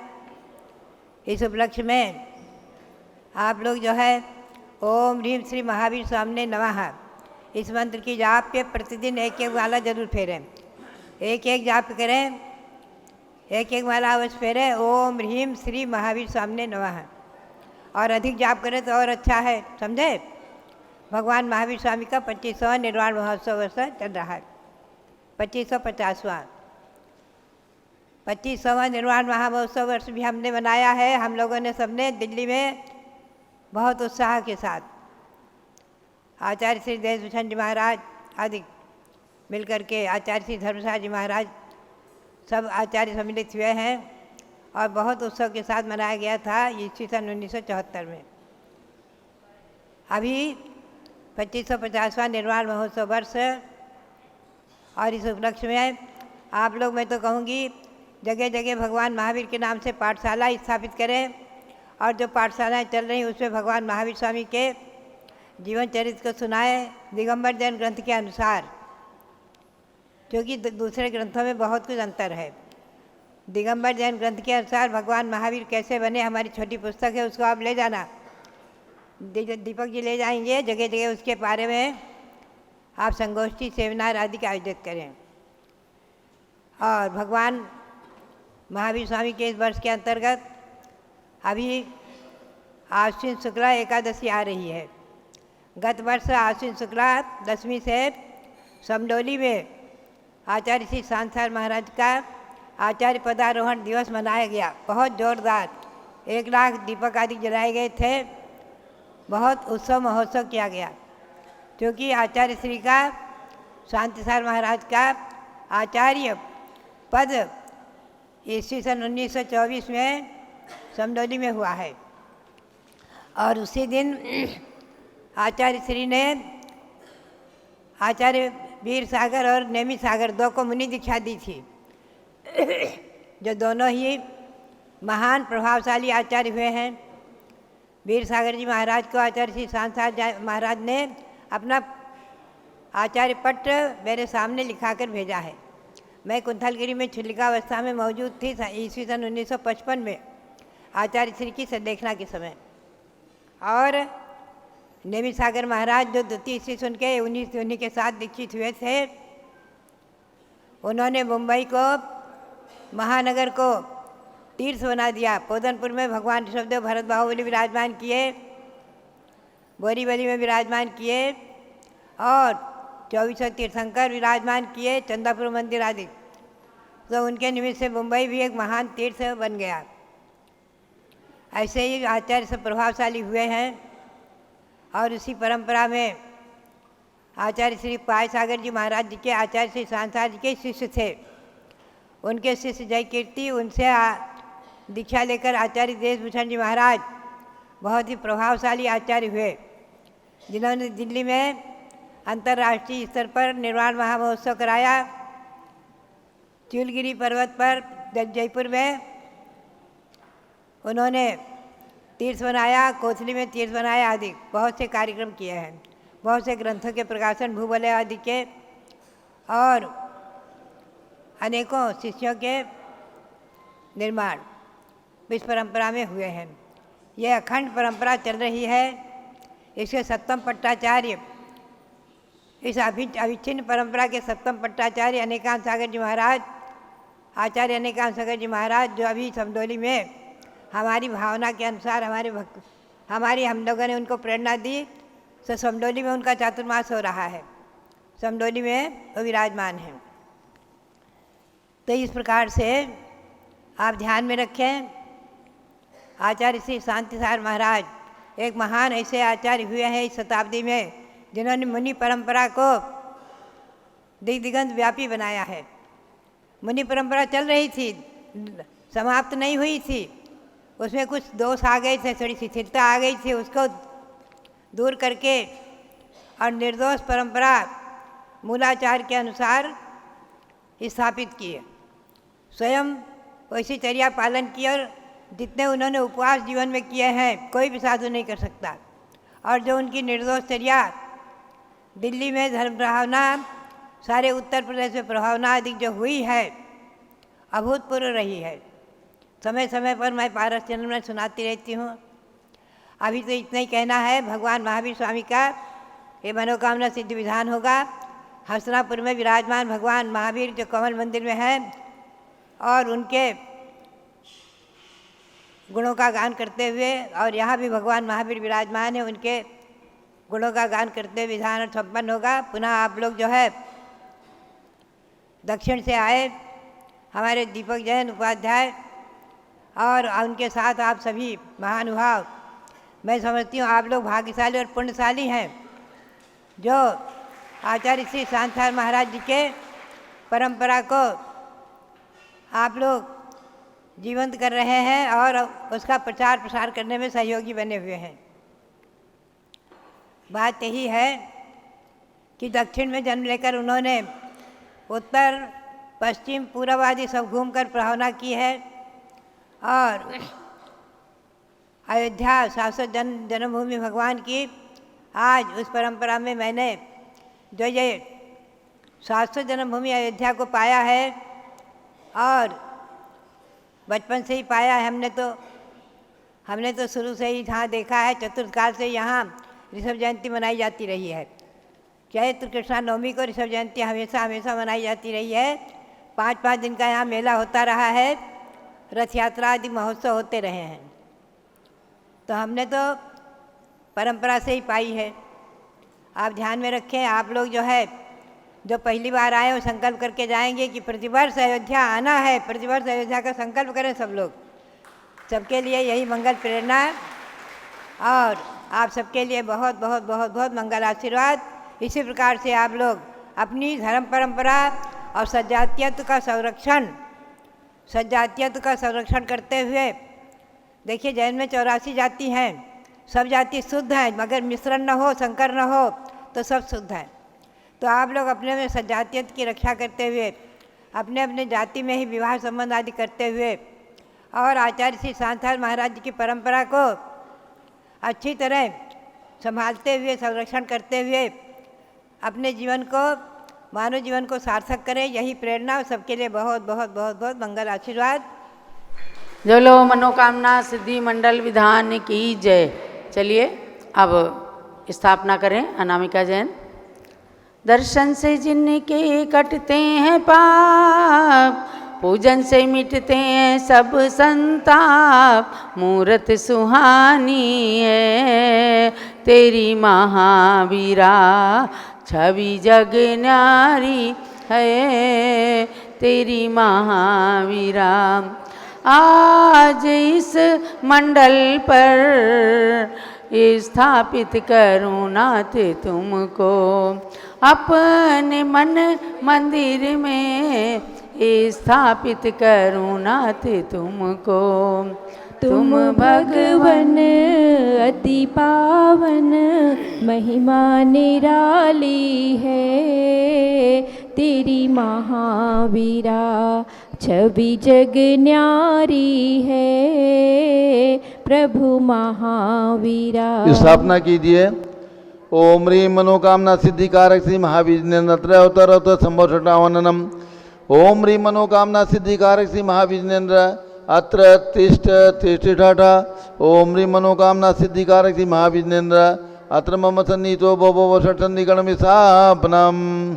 इस उपलक्ष्य में आप लोग जो है ओम ह्रीं श्री महावीर स्वामिने नमः इस मंत्र की जाप पे प्रतिदिन एक एक माला जरूर फेरें। एक एक जाप करें, एक एक माला अवश्य फेरें ओम ह्रीं श्री महावीर स्वामिने नमः। और अधिक जाप करें तो और अच्छा है, समझे। भगवान महावीर स्वामी का 25वां निर्वाण महोत्सव वर्ष चल रहा है। 25वां निर्वाण महामहोत्सव वर्ष भी हमने मनाया है। हम लोगों ने सबने दिल्ली में बहुत उत्साह के साथ आचार्य श्री देशभूषण जी महाराज आदि मिलकर के आचार्य श्री धर्मसार जी महाराज सब आचार्य सम्मिलित हुए हैं और बहुत उत्सव के साथ मनाया गया था ईस्वी सन 1974 में। अभी 2550वां निर्वाण महोत्सव वर्ष और इस उपलक्ष्य में आप लोग, मैं तो कहूँगी, जगह जगह भगवान महावीर के नाम से पाठशाला स्थापित करें और जो पाठशालाएँ चल रही उसमें भगवान महावीर स्वामी के जीवन चरित्र को सुनाएं दिगंबर जैन ग्रंथ के अनुसार, क्योंकि दूसरे ग्रंथों में बहुत कुछ अंतर है। दिगंबर जैन ग्रंथ के अनुसार भगवान महावीर कैसे बने, हमारी छोटी पुस्तक है, उसको आप ले जाना। दीपक जी ले जाएंगे जगह जगह, उसके बारे में आप संगोष्ठी सेमिनार आदि का आयोजित करें। और भगवान महावीर स्वामी के इस वर्ष के अंतर्गत अभी आश्विन शुक्ला एकादशी आ रही है। गत वर्ष आश्विन शुक्ला दशमी से समडोली में आचार्य श्री सांसार महाराज का आचार्य पदारोहण दिवस मनाया गया। बहुत जोरदार 1 लाख दीपक आदि जलाए गए थे। बहुत उत्सव महोत्सव किया गया, क्योंकि आचार्य श्री का शांतिसार महाराज का आचार्य पद ईस्वी सन 1924 में समडोली में हुआ है। और उसी दिन आचार्य श्री ने आचार्य वीर सागर और नेमी सागर 2 को मुनि दीक्षा दी थी, जो दोनों ही महान प्रभावशाली आचार्य हुए हैं। वीर सागर जी महाराज को आचार्य श्री सांसार महाराज ने अपना आचार्य पट मेरे सामने लिखाकर भेजा है। मैं कुंथलगिरी में छिलिकावस्था में मौजूद थी ईस्वी सन 1955 में आचार्य श्री की सदेखना के समय। और नेमी सागर महाराज जो द्वितीय ईस्वी सुन के उन्हीं के साथ दीक्षित हुए थे, उन्होंने मुंबई को महानगर को तीर्थ बना दिया। पोदनपुर में भगवान ऋषभदेव भरत बाहुबली विराजमान किए, बोरीवली में विराजमान किए और 24 तीर्थंकर विराजमान किए, चंदापुर मंदिर आदि। तो उनके निमित्त से मुंबई भी एक महान तीर्थ बन गया। ऐसे ही आचार्य सब प्रभावशाली हुए हैं। और उसी परंपरा में आचार्य श्री पाय सागर जी महाराज जी के आचार्य श्री सांसार जी के शिष्य थे। उनके शिष्य जय कीर्ति, उनसे दीक्षा लेकर आचार्य देशभूषण जी महाराज बहुत ही प्रभावशाली आचार्य हुए, जिन्होंने दिल्ली में अंतर्राष्ट्रीय स्तर पर निर्वाण महामहोत्सव कराया। चूलगिरी पर्वत पर जयपुर में उन्होंने तीर्थ बनाया, कोथली में तीर्थ बनाया आदि बहुत से कार्यक्रम किए हैं। बहुत से ग्रंथों के प्रकाशन भूबलय आदि के और अनेकों शिष्यों के निर्माण इस परंपरा में हुए हैं। यह अखंड परंपरा चल रही है। इसके सप्तम पट्टाचार्य, इस अविच्छिन्न परंपरा के सप्तम पट्टाचार्य अनेकांत सागर जी महाराज, आचार्य अनेकांत सागर जी महाराज, जो अभी समडोली में हमारी भावना के अनुसार हम लोगों ने उनको प्रेरणा दी, तो समडोली में उनका चातुर्मास हो रहा है। समडोली में वो विराजमान हैं। तो इस प्रकार से आप ध्यान में रखें, आचार्य श्री शांतिसार महाराज एक महान ऐसे आचार्य हुए हैं इस शताब्दी में, जिन्होंने मुनि परंपरा को दिग्दिगंत व्यापी बनाया है। मुनि परंपरा चल रही थी, समाप्त नहीं हुई थी, उसमें कुछ दोष आ गए थे, थोड़ी शिथिलता आ गई थी, उसको दूर करके और निर्दोष परंपरा मूलाचार के अनुसार स्थापित किए। स्वयं वैसी चर्या पालन किए और जितने उन्होंने उपवास जीवन में किए हैं कोई भी साधु नहीं कर सकता। और जो उनकी निर्दोष चर्या दिल्ली में धर्म प्रभावना, सारे उत्तर प्रदेश में प्रभावना आदि जो हुई है, अभूतपूर्व रही है। समय समय पर मैं पारस चैनल में सुनाती रहती हूँ। अभी तो इतना ही कहना है, भगवान महावीर स्वामी का ये मनोकामना सिद्धि विधान होगा। हसनापुर में विराजमान भगवान महावीर जो कमल मंदिर में है, और उनके गुणों का गान करते हुए, और यहाँ भी भगवान महावीर विराजमान है, उनके गुणों का गान करते हुए विधान संपन्न होगा। पुनः आप लोग जो है दक्षिण से आए, हमारे दीपक जैन उपाध्याय और उनके साथ आप सभी महानुभाव, मैं समझती हूँ आप लोग भाग्यशाली और पुण्यशाली हैं, जो आचार्य श्री शांतिसार महाराज जी के परंपरा को आप लोग जीवंत कर रहे हैं और उसका प्रचार प्रसार करने में सहयोगी बने हुए हैं। बात यही है कि दक्षिण में जन्म लेकर उन्होंने उत्तर पश्चिम पूर्व आदि सब घूमकर प्रभावना की है, और अयोध्या शाश्वत जन्मभूमि भगवान की आज उस परंपरा में मैंने जो ये शाश्वत जन्मभूमि अयोध्या को पाया है, और बचपन से ही पाया है हमने, तो हमने तो शुरू से ही यहाँ देखा है, चतुर्थकाल से यहाँ ऋषभ जयंती मनाई जाती रही है। चैत्र कृष्णा नवमी को ऋषभ जयंती हमेशा हमेशा मनाई जाती रही है। 5-5 दिन का यहाँ मेला होता रहा है, रथ यात्रा आदि महोत्सव होते रहे हैं। तो हमने तो परंपरा से ही पाई है। आप ध्यान में रखें, आप लोग जो है जो पहली बार आए वो संकल्प करके जाएंगे कि प्रतिवर्ष अयोध्या आना है, प्रतिवर्ष अयोध्या का संकल्प करें सब लोग। सबके लिए यही मंगल प्रेरणा है और आप सबके लिए बहुत बहुत बहुत बहुत मंगल आशीर्वाद। इसी प्रकार से आप लोग अपनी धर्म परंपरा और सजातीयत्व का संरक्षण करते हुए, देखिए जैन में 84 जाति हैं, सब जाति शुद्ध हैं, मगर मिश्रण न हो, संकर न हो तो सब शुद्ध हैं। तो आप लोग अपने में सजातीयत्व की रक्षा करते हुए, अपने अपने जाति में ही विवाह संबंध आदि करते हुए और आचार्य श्री सांतार महाराज जी की परंपरा को अच्छी तरह संभालते हुए, संरक्षण करते हुए अपने जीवन को, मानव जीवन को सार्थक करें, यही प्रेरणा। सबके लिए बहुत बहुत बहुत बहुत मंगल आशीर्वाद। जो लो मनोकामना सिद्धि मंडल विधान की जय। चलिए अब स्थापना करें अनामिका जैन। दर्शन से जिनके कटते हैं पाप, पूजन से मिटते हैं सब संताप, मूरत सुहानी है तेरी महावीरा, छवि जग न्यारी है तेरी महावीरा। आज इस मंडल पर स्थापित करूँ नाथ तुमको, अपने मन मंदिर में स्थापित करूँ नाथ तुमको। तुम भगवन अति पावन, महिमा निराली है तेरी महावीरा, छवि जग न्यारी है प्रभु महावीरा। स्थापना कीजिए। ओम ह्रीं मनोकामना सिद्धिकारक श्री महावीर नत्र अवतर अवतर संभव छटावननम। ओम ह्रीं मनोकामना सिद्धिकारक श्री महावीर अत्र तिष्ठ तिष्ठा। ओम ह्रीं मनोकामना सिद्धिकारक श्री महावीर अत्र मम सन्नीतो भव षट्सन्निगणमिस्थापनम्।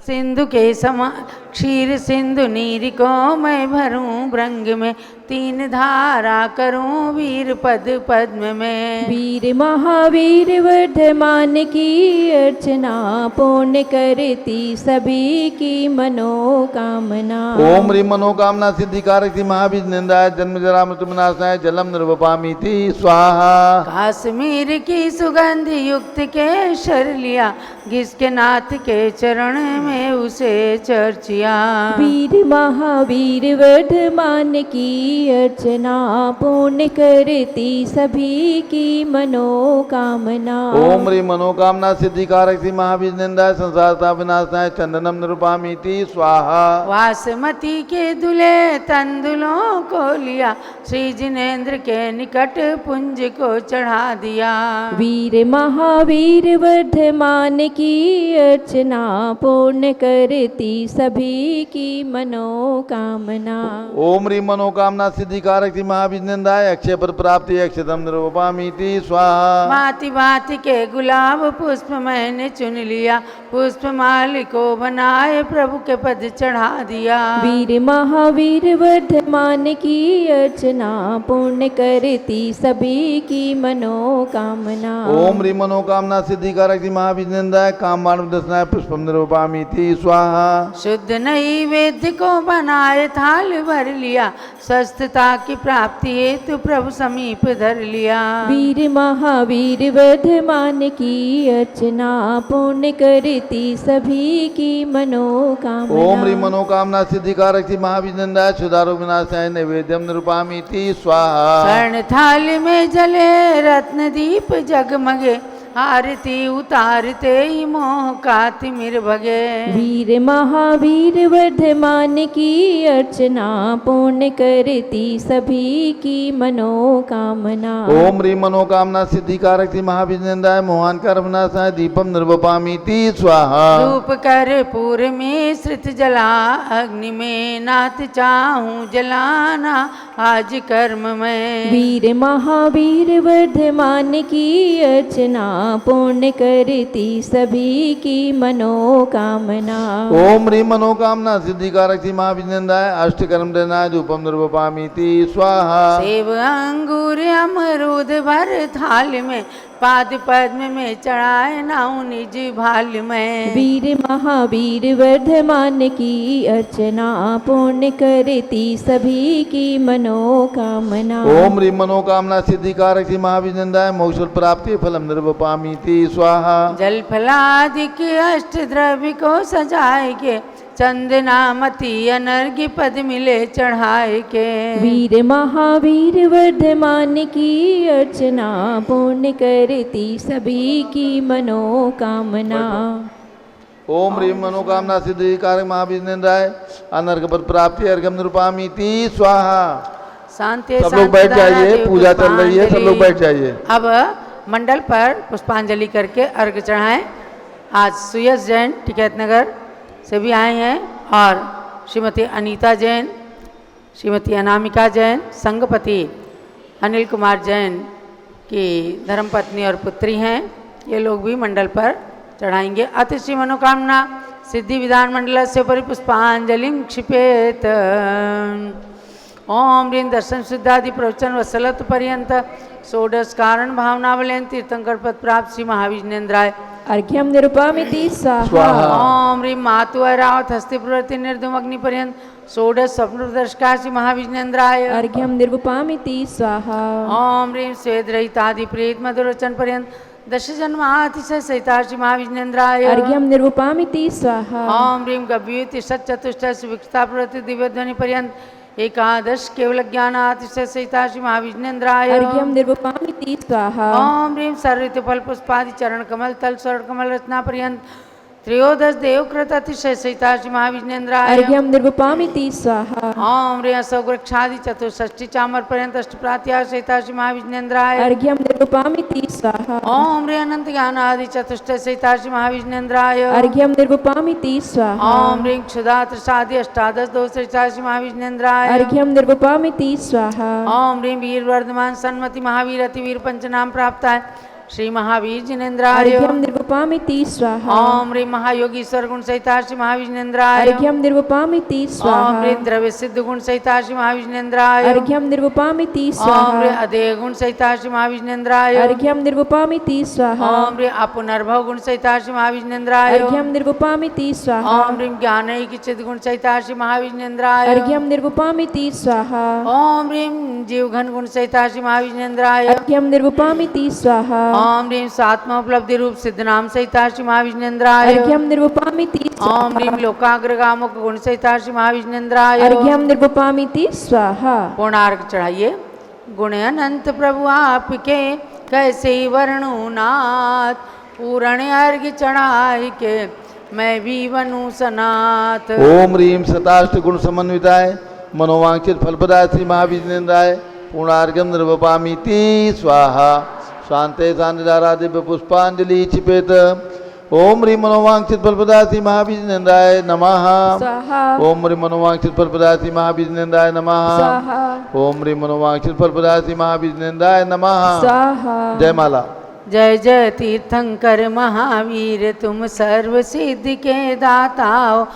सिंधु के समा क्षीर सिंधु नीर को मैं भरूं भृंग में, 3 धारा करूं वीर पद पद्म में। वीर महावीर वर्धमान की अर्चना, पूर्ण करती सभी की मनोकामना। ओम ह्रीं मनोकामना सिद्धिकारक श्री महावीर निंदाय जन्म जरा मृत्यु विनाशाय जलम निर्वपामीति स्वाहा। काश्मीर की सुगंध युक्त केशर लिया, जिसके नाथ के चरण में उसे चर्चिया। वीर महावीर वर्धमान की अर्चना, पूर्ण करती सभी की मनोकामना। ओम ह्रीं मनोकामना सिद्धिकारक श्री महावीर निंदाय संसारता विनाशाय चंदनम निरूपामीति स्वाहा। वासमती के दुले तंदुलों को लिया, श्री जिनेन्द्र के निकट पुंज को चढ़ा दिया। वीर महावीर वर्धमान की अर्चना, पूर्ण करती सभी की मनोकामना। ओम ह्रीं मनोकामना सिद्धिकारक श्री महावीर निंदाय अक्षय पद प्राप्ति अक्षतम निरूपामीति स्वाहा। भांति भांति के गुलाब पुष्प मैंने चुन लिया, पुष्प माल को बनाए प्रभु के पद चढ़ा दिया। वीर महावीर वर्धमान की अर्चना, पूर्ण करती सभी की मनोकामना। ओम ह्रीं मनोकामना सिद्धिकारक श्री महावीर निंदाय कामबाण दर्शनाय पुष्पम निरूपामीति स्वाहा। शुद्ध नैवेद्य को बनाए थाल भर लिया, स्वस्थता की प्राप्ति हेतु प्रभु समीप धर लिया। वीर महावीर वर्धमान की अर्चना, पूर्ण करती सभी की मनोकामना। ओम ह्रीं मनोकामना सिद्धिकारक श्री महावीर निंदाय सुधारो विनाशाय नैवेद्यम निरूपामीति स्वाहा। स्वर्ण थाल में जले रत्न दीप जगमगे, आरती उतारते ही मोह का तिमिर भगे। वीर महावीर वर्धमान की अर्चना पूर्ण करती सभी की मनोकामना। ओम ह्रीं मनोकामना सिद्धिकारक श्री महाविष्णुदाय मोहन कर्मनाशाय दीपम निर्वपामीति स्वाहा। धूप कर्पूर में श्रित जला अग्नि में नाथ चाहूं जलाना आज कर्म में। वीर महावीर वर्धमान की अर्चना पूर्ण करती सभी की मनोकामना। ओम ह्रीं मनोकामना सिद्धिकारक श्री महाविष्णुदाय अष्टकर्म देनाय धूपम निर्वपामीति स्वाहा। सेव अंगूर अमरूद भर थाल में पाद पद्म में चढ़ाए नाऊ निज भाल में। वीर महावीर वर्धमान की अर्चना पूर्ण करती सभी की मनोकामना। ओम ह्रीं मनोकामना सिद्धिकारक श्री महाविष्णुदाय मोक्ष प्राप्ति फलम निर्वपामीति स्वाहा। जल फलादि के अष्ट द्रव्य को सजाए के चंदना मति अनर्घ्य पद मिले चढ़ाए के। वीर महावीर वर्धमान की अर्चना पूर्ण करती सभी की मनोकामना। ओम ह्रीं मनोकामना सिद्धिकारक महाविष्णुदाय अनर्घ पद प्राप्ति अर्घम निरूपामीति स्वाहा। शांति सब लोग बैठ जाइए, पूजा चल रही है, सब लोग बैठ जाइए। अब मंडल पर पुष्पांजलि करके अर्घ चढ़ाएं। आज सुयस जैन टिकैत नगर से भी आए हैं और श्रीमती अनीता जैन, श्रीमती अनामिका जैन, संघपति अनिल कुमार जैन की धर्मपत्नी और पुत्री हैं। ये लोग भी मंडल पर चढ़ाएंगे। अति श्री मनोकामना सिद्धि विधान मंडल से परिपुष्पांजलि क्षिपेत। ओम ह्रीं दर्शन शुद्धादि प्रवचन वसलत पर्यंत षोडश कारण भावनावलेन तीर्थंकर पद प्राप्त श्री महाविष्णुन्द्राय अर्घ्यम निरूपामिति स्वाहा। ओम ह्रीं मातु रावत हस्ति प्रवृत्ति निर्धूम अग्नि पर्यंत षोडश स्वप्न दर्शका श्री महाविष्णुन्द्राय अर्घ्यम निरूपामिति स्वाहा। ओम ह्रीं स्वेद रहितादि प्रेत मधुरचन पर्यंत दश जन्मातिशय सहिता श्री महाविष्णुन्द्राय अर्घ्यम निरूपामिति स्वाहा। ओम ह्रीं गव्युति सच्चतुष्ट सुविक्षता प्रवृत्ति दिव्यध्वनि पर्यंत एकादश केवल ज्ञानातिशय सहिता श्री महाविष्णुन्द्राय अर्घ्यम निरूपामिति स्वाहा। ओम ह्रीं सर्वित फल पुष्पादि चरण कमल तल स्वर्ण कमल रचना पर्यंत त्रयोदश देवकृत अतिशय सहिता श्री महाविष्णुन्द्राय अर्घ्यम निरूपामिति स्वाहा। ओम ह्रीं अशोक वृक्षादि चतुष्षष्टि चामर पर्यंत अष्ट प्रात्या सहिता श्री महाविष्णुन्द्राय अर्घ्यम निरूपामिति स्वाहा। ओम ह्रीं अनंत ज्ञान आदि चतुष्ट सहिता श्री महाविष्णुन्द्राय अर्घ्यम निरूपामिति स्वाहा। ओम ह्रीं क्षुधा त्रसादि अष्टादश दोष सहिता श्री महाविष्णुन्द्राय अर्घ्यम निरूपामिति स्वाहा। ओम ह्रीं वीर वर्धमान सन्मति महावीर अति वीर पंचनाम प्राप्त है श्री महावीर जिनेन्द्राय अर्घ्यम निरूपामिति स्वाहा। ओम ह्रीं महायोगीश्वर गुण सहिता श्री महाविष्णुन्द्राय अर्घ्यम निरूपामिति ओम स्वाहा। ह्रीं द्रव्य सिद्ध गुण सहिता श्री महाविष्णुन्द्राय अर्घ्यम निरूपामिति ओम स्वाहा। ह्रीं अधेय गुण सहिता श्री महाविष्णुन्द्राय अर्घ्यम निरूपामिति स्वाहा। ओम ह्रीं अपुनर्भव गुण सहिता श्री महाविष्णुन्द्राय अर्घ्यम निरूपामिति स्वाहा। ओम ह्रीं ज्ञानैक चिद गुण सहिता श्री महाविष्णुन्द्राय अर्घ्यम निरूपामिति स्वाहा। ओम ह्रीं जीव घन गुण सहिता श्री महाविष्णुन्द्राय अर्घ्यम निरूपामिति स्वाहा। ओम ह्रीं स्वात्मा उपलब्धि रूप सिद्ध नाम सहिता श्री महाविष्णुन्द्राय अर्घ्यम निरूपामिति ओम ह्रीं लोकाग्रगामुक गुण सहिता श्री महाविष्णुन्द्राय अर्घ्यम निरूपामिति स्वाहा। पूर्णार्घ चढ़ाइए। गुण अनंत प्रभु आपके कैसे वर्णु नाथ, पूर्ण अर्घ चढ़ाई के मैं भी बनूं सनाथ। ओम ह्रीं शताष्ट गुण समन्विताय मनोवांछित फलप्रदाय श्री महाविष्णुन्द्राय पूर्णार्घ्यम निर्वपामीति स्वाहा। शांते शांतिधारा दिव्य पुष्पांजलि क्षिपेत। ओम ह्रीं मनोवांछित फलप्रदाय श्री महाविष्णुन्द्राय नमः। स्वाहा। ओम ह्रीं मनोवांछित फलप्रदाय श्री महाविष्णुन्द्राय नमः। स्वाहा। ओम ह्रीं मनोवांछित फलप्रदाय श्री महाविष्णुन्द्राय नमः। स्वाहा। जय माला। जय जय तीर्थंकर महावीर तुम सर्व सिद्धि के दाता हो।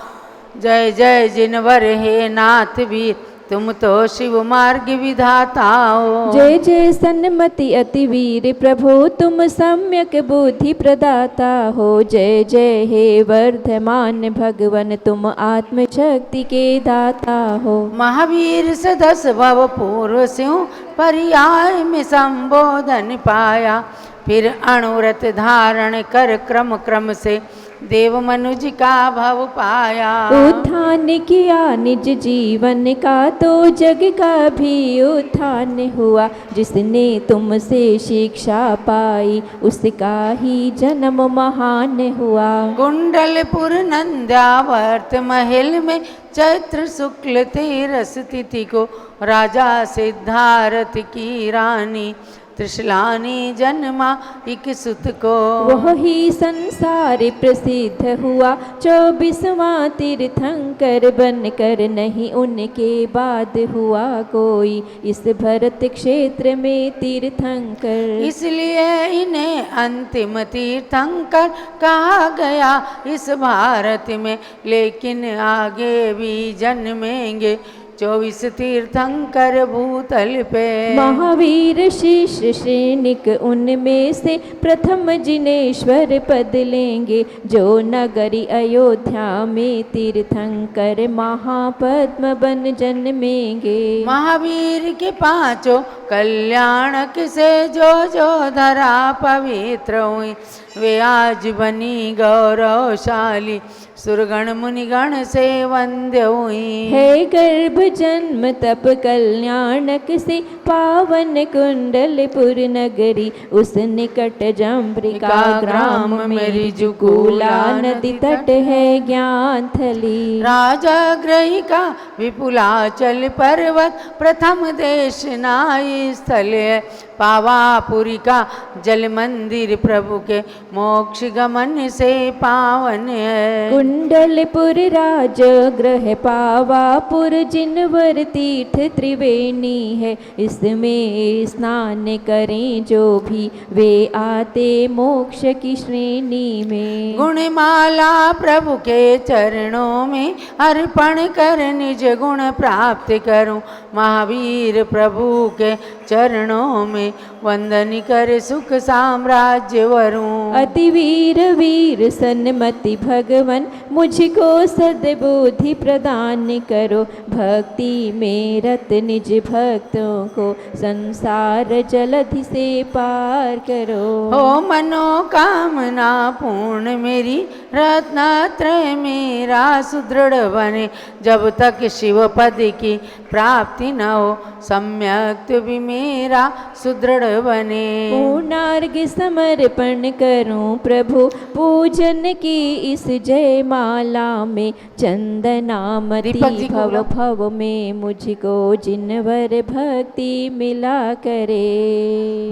जय जय जिनवर हे नाथ वीर तुम तो शिव मार्ग विधाता हो। जय जय सन्मति अति वीर प्रभु तुम सम्यक बुद्धि प्रदाता हो। जय जय हे वर्धमान भगवन तुम आत्म शक्ति के दाता हो। महावीर सदस भव पूर्व सिंह पर्याय में संबोधन पाया, फिर अणुरत धारण कर क्रम क्रम से देव मनुज का भव पाया। उत्थान किया निज जीवन का तो जग का भी उत्थान हुआ। जिसने तुमसे शिक्षा पाई उसका ही जन्म महान हुआ। कुंडलपुर नंद्यावर्त महल में चैत्र शुक्ल तेरस तिथि को राजा सिद्धार्थ की रानी त्रिशलानी जन्मा एक सुत को। वह ही संसार प्रसिद्ध हुआ 24वां तीर्थंकर बनकर। नहीं उनके बाद हुआ कोई इस भरत क्षेत्र में तीर्थंकर। इसलिए इन्हें अंतिम तीर्थंकर कहा गया इस भारत में। लेकिन आगे भी जन्मेंगे 24 तीर्थंकर भूतल पे। महावीर शिष्य श्रेणिक उनमें से प्रथम जिनेश्वर पद लेंगे। जो नगरी अयोध्या में तीर्थंकर महापद्म बन जन्मेंगे। महावीर के पांचों कल्याणक से जो जो धरा पवित्र हुई वे आज बनी गौरवशाली सुरगण मुनिगण से वंद्य हुई। है गर्भ जन्म तप कल्याणक से पावन कुंडलपुर नगरी। उस निकट जम्भरिका ग्राम में ऋजुकूला नदी तट है ज्ञान थली। राजा ग्रहिका विपुलाचल पर्वत प्रथम देश नाई स्थल है। पावापुरी का जल मंदिर प्रभु के मोक्ष गमन से पावन है। कुंडलपुर राज ग्रह पावापुर जिनवर तीर्थ त्रिवेणी है। इसमें स्नान करें जो भी वे आते मोक्ष की श्रेणी में। गुणमाला प्रभु के चरणों में अर्पण कर निज गुण प्राप्त करूं। महावीर प्रभु के चरणों में वंदन कर सुख साम्राज्य वरूं। अति वीर वीर सन्मति भगवन मुझको सद्बुद्धि प्रदान करो। भक्ति में रत निज भक्तों को संसार जलधि से पार करो। हो मनोकामना पूर्ण मेरी रत्नत्रय मेरा सुदृढ़ बने। जब तक शिव पद की प्राप्ति न हो सम्यक भी मेरा सुदृढ़ बने। पूर्णार्घ समर्पण करूं प्रभु पूजन की इस जय माला में। चंदनामती भव भव में मुझको जिनवर भक्ति मिला करे।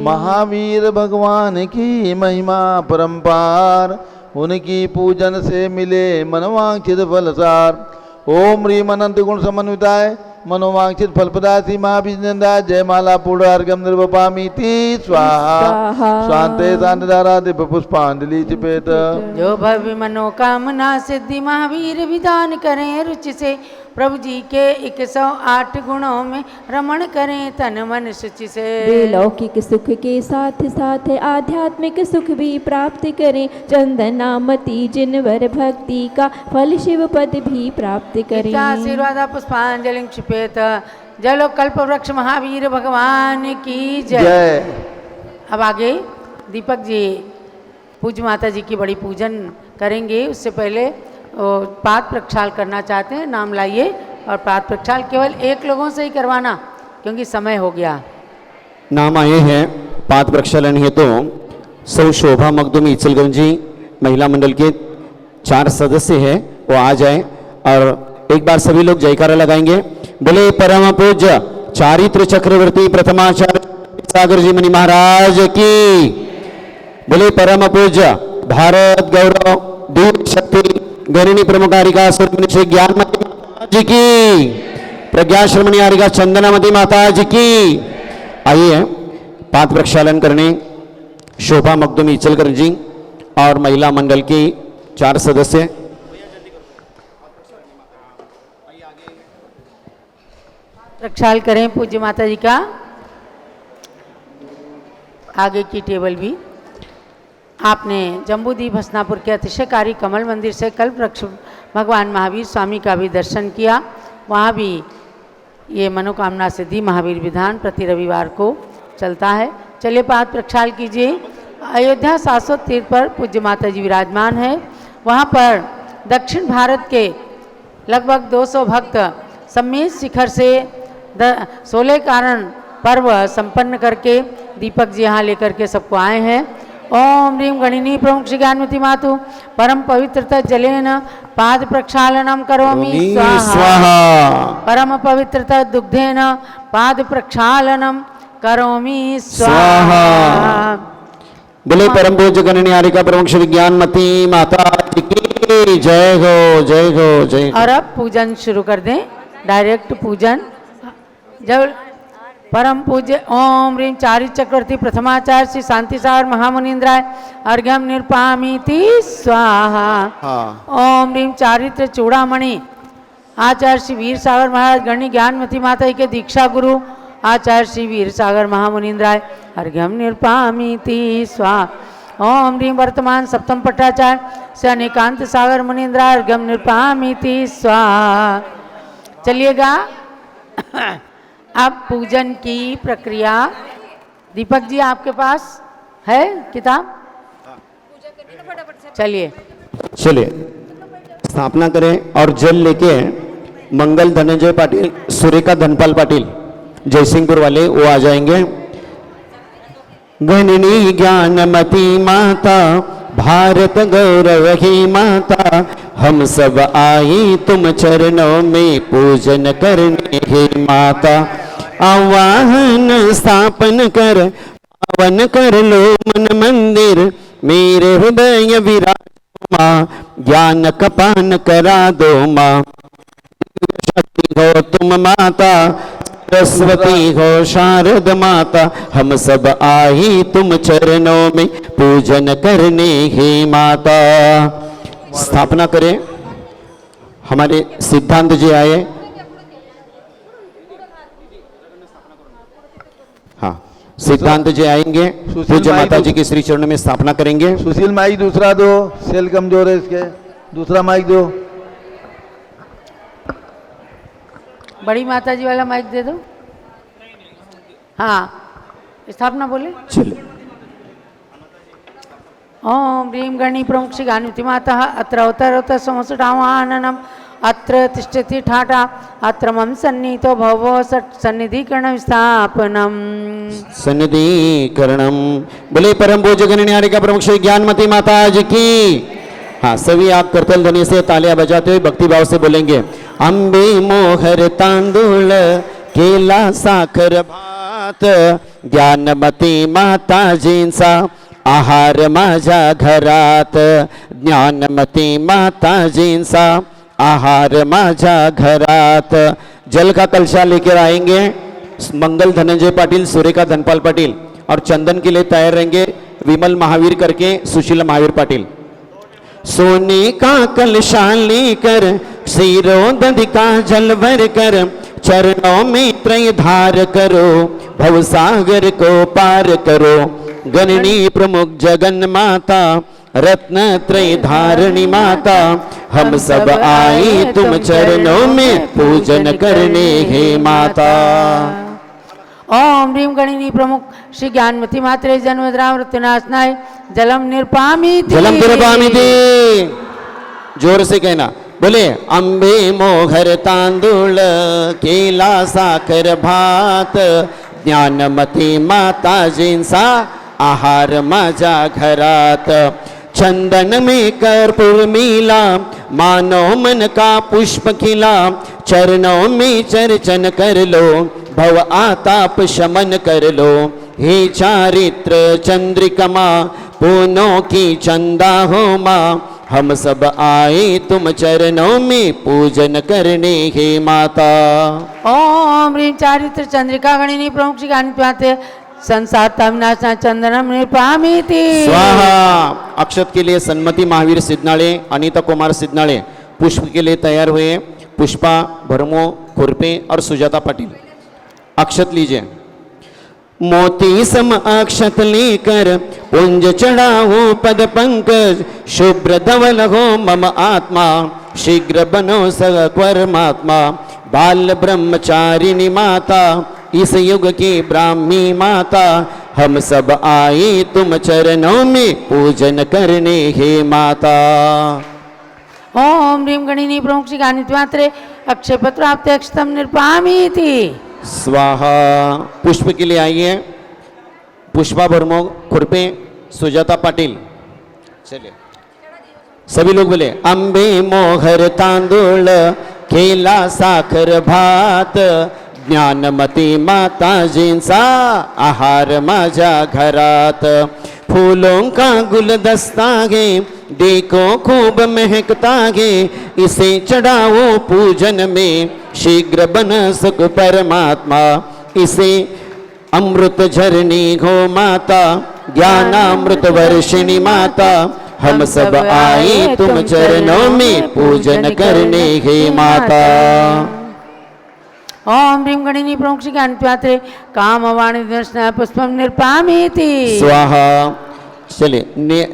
महावीर भगवान की महिमा परंपार उनकी पूजन से मिले मनवांछित फलसार। ओम ह्रीम अनंत गुण समन्विताय मनोवांछित फलपदासी महाभिनंदा जय माला पूर्ण अर्घ्यम निर्वपामीति स्वाहा। शांते शांतधारा दिव्य पुष्पांजलि चिपेत। जो भव्य मनोकामना सिद्धि महावीर विधान करें रुचि से। प्रभु जी के 108 गुणों में रमण करें तन मन शुचि से। वे लौकिक सुख के साथ साथ आध्यात्मिक सुख भी प्राप्त करें। चंदनामती जिनवर भक्ति का फल शिव पद भी प्राप्त करें। आशीर्वाद पुष्पांजलि क्षिपेत। जलो कल्प वृक्ष महावीर भगवान की जय। अब आगे दीपक जी पूज्य माता जी की बड़ी पूजन करेंगे। उससे पहले पाद प्रक्षाल करना चाहते हैं। नाम लाइए और पाद प्रक्षाल केवल एक लोगों से ही करवाना क्योंकि समय हो गया। नाम आए हैं पाद प्रक्षालन हेतु सौ शोभा मखदूमी इचलगंजी महिला मंडल के 4 सदस्य हैं। वो आ जाएं और एक बार सभी लोग जयकारा लगाएंगे। बोले परम पूज्य चारित्र चक्रवर्ती प्रथमाचार्य सागर जी मुनि महाराज की। बोले परम पूज्य भारत गौरव दूर शक्ति गणिनी प्रमुखारिका श्री ज्ञानमती माता जी की। प्रज्ञाश्रमणी आरिका चंदनामती माता जी की। आइए पाद प्रक्षालन करने शोभा मखदूमी इचलकर जी और महिला मंडल की 4 सदस्य। प्रक्षाल करें पूज्य माता जी का। आगे की टेबल भी आपने जम्बूद्वीप हसनापुर के अतिशयकारी कमल मंदिर से कल्प वृक्ष भगवान महावीर स्वामी का भी दर्शन किया। वहाँ भी ये मनोकामना सिद्धि महावीर विधान प्रति रविवार को चलता है। चलिए पाद प्रक्षाल कीजिए। अयोध्या शाश्वत तीर्थ पर पूज्य माता जी विराजमान है वहाँ पर दक्षिण भारत के लगभग 200 भक्त सम्मेद शिखर से 16 कारण पर्व संपन्न करके दीपक जी यहाँ लेकर के सबको आए हैं। ओम ह्रीम गणिनी प्रमुख श्री ज्ञानमती मातु परम पवित्रता जलेन पाद प्रक्षालनम करोमि स्वाहा। परम पवित्रता दुग्धेन पाद प्रक्षालनम करोमि स्वाहा। बोले परम पूज्य गणनी आरिका प्रमुख श्री ज्ञानमती माता की जय हो, जय हो, जय। और अब पूजन शुरू कर दें, डायरेक्ट पूजन। जब परम पूज्य ओम ह्रीम चारि चक्रवर्ती प्रथमाचार्य श्री शांति सागर महामुनीन्द्राय अर्घ्यम निर्पामीति स्वाहा। ओम ह्रीम चारित्र चूड़ामणि आचार्य श्री वीर सागर महाराज गणनी ज्ञानमती माता के दीक्षा गुरु आचार्य श्री वीर सागर महामुनीन्द्राय अर्घ्यम निर्पामीति स्वाहा। ओम ह्रीम वर्तमान सप्तम पट्टाचार्य श्री अनेकांत सागर मुनीन्द्राय अर्घ्यम निर्पामीति स्वाहा। चलिएगा अब पूजन की प्रक्रिया। दीपक जी आपके पास है किताब? चलिए चलिए स्थापना करें और जल लेके मंगल धनंजय पाटिल, सुरेखा धनपाल पाटिल जयसिंहपुर वाले वो आ जाएंगे। गणनी ज्ञानमती माता भारत गौरव ही माता हम सब आई तुम चरणों में पूजन करने हे माता। आवाहन स्थापन कर पावन कर लो मन मंदिर मेरे हृदय विराज माँ ज्ञान कपान करा दो माँ। शक्ति हो तुम माता सरस्वती हो शारद माता हम सब आई तुम चरणों में पूजन करने हे माता। स्थापना करें। हमारे सिद्धांत जी आए। हाँ सिद्धांत जी आएंगे, पूज्य माता जी के श्री चरण में स्थापना करेंगे। सुशील माइक दूसरा दो, सेल कमजोर है इसके, दूसरा माइक दो। बड़ी माता जी वाला माइक दे दो। हाँ स्थापना बोले। चलिए। ओम ह्रीम गणी प्रमुख श्री ज्ञानमती माता अत्र अवतरोत समसुडावाननम अत्र तिष्ठति ठाटा अत्र मम सन्नीतो भवो सन्निधिकरण स्थापनम। सन्निधिकरणम। बोले परम पूज्य गणनियारिका प्रमुख श्री ज्ञानमती माता जी की। हाँ सभी आप करतल ध्वनि से तालियां बजाते हुए भक्ति भाव से बोलेंगे। अंबे मोहर तांदूल केला साखर भात ज्ञानमती माता जींचा आहार माझ्या घरात। ज्ञानमती माता जींचा आहार माझ्या घरात। जल का कलशा लेकर आएंगे मंगल धनंजय पाटिल, सुरेखा धनपाल पाटिल और चंदन के लिए तैयार रहेंगे विमल महावीर करके सुशीला महावीर पाटिल। सोने का कलशा लेकर सिरों दधि का जल भर कर चरणों में त्रय धार करो भवसागर को पार करो। गणनी प्रमुख जगन माता रत्न त्रय धारणी माता हम सब आई तुम चरणों में पूजन करने हे माता। ओम ह्रीम गणिनी प्रमुख श्री ज्ञानमती मात्रे जन्मद्रा मृत्युनाशनाय जलम निर्पामीति। जलम निर्पामीति जोर से कहना। बोले अंबे मोहर तांदूल केला साखर भात ज्ञानमती माता जींचा आहार माझ्या घरात। चंदन में कर्पूर मिला मानो मन का पुष्प खिला चरणों में चर्चन कर लो भव आताप शमन कर लो। हे चारित्र चंद्रिकमा पूनों की चंदा हो माँ हम सब आए तुम चरणों में पूजन करने हे माता। ओम ह्रीम चारित्र चंद्रिका गणिनी प्रमुख श्री ज्ञानमती माते संसार तमनाशना चंदनम निर्पामीति स्वाहा। अक्षत के लिए सन्मति महावीर सिद्धनाळे, अनीता कुमार सिद्धनाळे। पुष्प के लिए तैयार हुए पुष्पा भरमो खुरपे और सुजाता पाटिल। अक्षत लीजिए। मोती सम अक्षत लेकर पुंज चढ़ाओ पद पंकज शुभ्र धवल हो मम आत्मा शीघ्र बनो परमात्मा। बाल ब्रह्मचारिणी माता इस युग की ब्राह्मी माता हम सब आए तुम चरणों में पूजन करने हे माता। ओम ह्रीं गणिनी प्रमुख शिखानित्वात्रे अक्षय पत्राप्ते अक्षतम निर्पामीति स्वाहा। पुष्प के लिए आइए पुष्पा भरमो, खुरपे, सुजाता पाटिल। चलिए सभी लोग बोले अंबे मोहर तांदूळ केला साखर भात ज्ञानमती माताजींचा आहार माझ्या घरात। फूलों का गुलदस्ता है देखो खूब महकता है इसे चढ़ाओ पूजन में शीघ्र बन सुख परमात्मा। इसे अमृत झरनी हो माता ज्ञानामृत वर्षिणी माता। हम सब आए तुम चरणों में पूजन करने हे माता। ओम ह्रीं गणिनी प्रमुख शिखानित्वात्रे कामवाणी दर्शन पुष्पम निर्पामीति स्वाहा। चलिए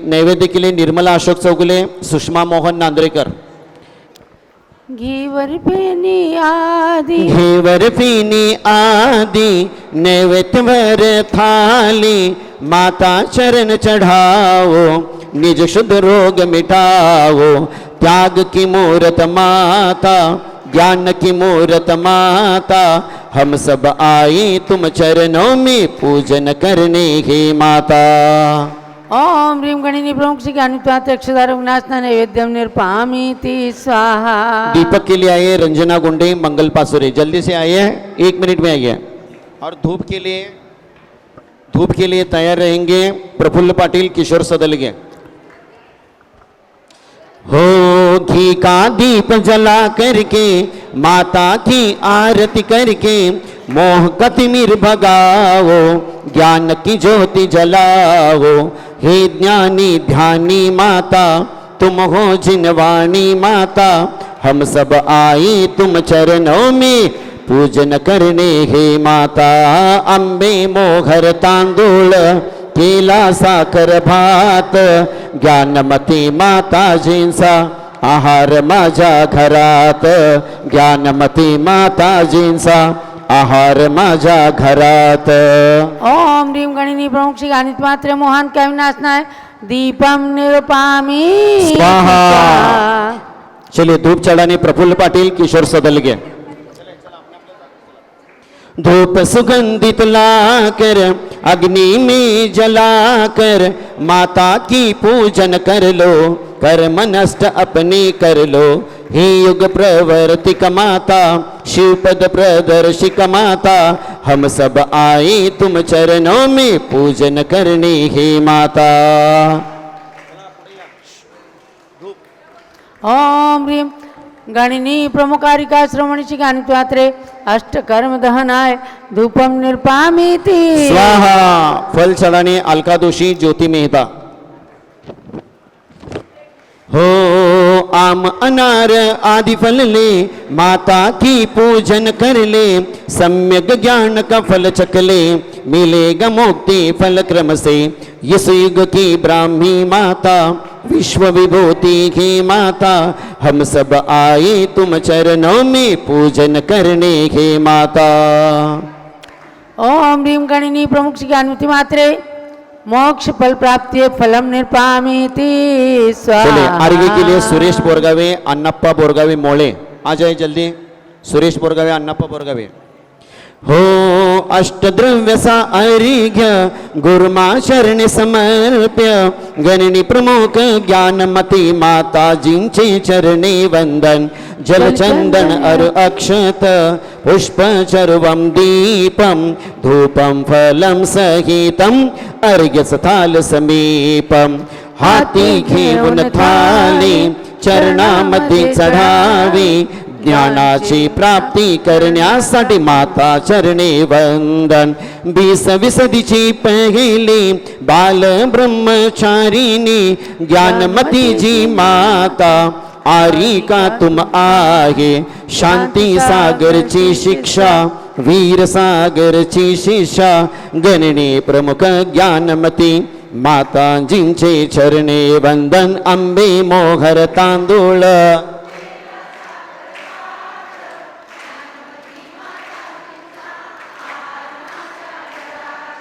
नैवेद्य के लिए निर्मला अशोक चौगुले, सुषमा मोहन नांद्रेकर। घीवर पेनी आदि घेवर पीनी आदि नैवेद्यवर थाली माता चरण चढ़ाओ निज शुद्ध रोग मिटाओ। त्याग की मूरत माता ज्ञान की मूरत माता। हम सब आए तुम चरणों में पूजन करने हे माता। ओम ह्रीं गणिनी प्रमुख शिखानित्वात्रे अक्षता रघुनाथना नैवेद्यम निर्पामीति स्वाहा। दीपक के लिए आइए रंजना गुंडे, मंगल पासुरे, जल्दी से आइए 1 मिनट में आइए। और धूप के लिए तैयार रहेंगे प्रफुल्ल पाटिल, किशोर सदलगे। हो घी का दीप जला करके माता की आरती करके मोह कतिमिर भगाओ ज्ञान की ज्योति जलाओ। हे ज्ञानी ध्यानी माता तुम हो जिनवाणी माता। हम सब आए तुम चरणों में पूजन करने हे माता। अंबे मोहर तांदूळ केला साखर भात ज्ञानमती माताजींचा आहार माझ्या घरात। ज्ञानमती माताजींचा आहार माझ्या घरात। ओम ह्रीं गणिनी प्रमुख शिखानित्वात्रे मोहन कैविनाशनाय दीपम निर्पामी स्वाहा। चलिए धूप चढ़ाने प्रफुल्ल पाटिल, किशोर सदलगे। धूप सुगंधित लाकर अग्नि में जलाकर माता की पूजन कर लो कर्म नष्ट अपने कर लो। हे युग प्रवर्तिक माता शिवपद प्रदर्शिक माता। हम सब आए तुम चरणों में पूजन करने हे माता। ओम ह्रीं गणिनी प्रमुखारिका श्रवणी शिखानित्वात्रे अष्टकर्म दहनाय धूपम निर्पामीति स्वाहा। फल चढ़ाने अलका दोषी, ज्योति मेहता। हो आम अनार आदि फल ले माता की पूजन कर ले। सम्यक ज्ञान का फल चख ले मिलेगा मुक्ति फल क्रम से। इस युग की ब्राह्मी माता विश्व विभूति की माता। हम सब आए तुम चरणों में पूजन करने हे माता। ओम ह्रीं गणिनी प्रमुख शिखान्विति मात्रे मोक्ष फल प्राप्ति फलम निर्पामीति चलिए स्वाहा। अर्घ्य के लिए सुरेश बोरगावे, अन्नप्पा बोरगावे मोळे आ जाए जल्दी। सुरेश बोरगावे, अन्नप्पा बोरगावे। हो अष्टद्रव्य सा अर्घ्य गुरुमा शरण समर्प्य गणनी प्रमुख ज्ञानमती माता जिंचे चरणे वंदन। जल चंदन अरु अक्षत पुष्प चर्वम दीपम धूपम फलम सहितम अर्घ्य स्थाल समीपम। हाती घेऊन थाली चरणामध्ये चढावी ज्ञानाची प्राप्ती करण्यासाठी माता चरणे वंदन। 20 सदीची पहिली बाल ब्रह्मचारिणी ज्ञानमती जी माता। आरी का तुम आहे शांती सागरची शिक्षा वीर सागरची शिक्षा। गणनी प्रमुख ज्ञानमती माताजींचे चरणे वंदन। अंबे मोहर तांदूळ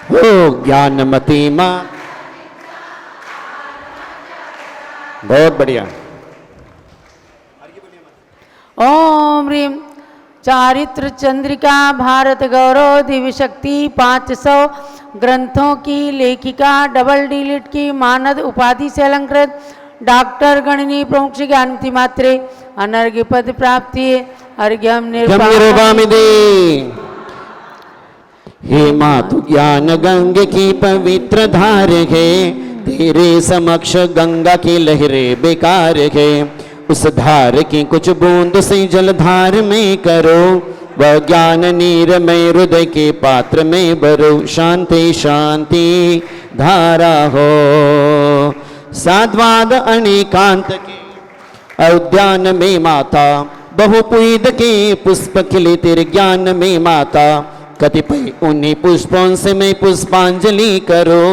हो ज्ञानमती माँ। बहुत बढ़िया। ओम ह्रीं चारित्र चंद्रिका भारत गौरव दिव्य शक्ति 500 ग्रंथों की लेखिका, डबल डीलिट की मानद उपाधि से अलंकृत डॉक्टर गणनी प्रमुख श्री ज्ञानमती मात्रे अनर्घ्य पद प्राप्ति अर्घ्यम निर्वामिदे। हे मातु ज्ञान गंगे की पवित्र धार है, तेरे समक्ष गंगा की लहरें बेकार है। उस धार की कुछ बूंद से जलधार में करो, वह ज्ञान नीर में हृदय के पात्र में भरो। शांति शांति धारा हो। साद्वाद अनेकांत के उद्यान में माता, बहुपुईद के पुष्प खिले तेरे ज्ञान में माता। कतिपय उन्हीं पुष्पों से मैं पुष्पांजलि करो,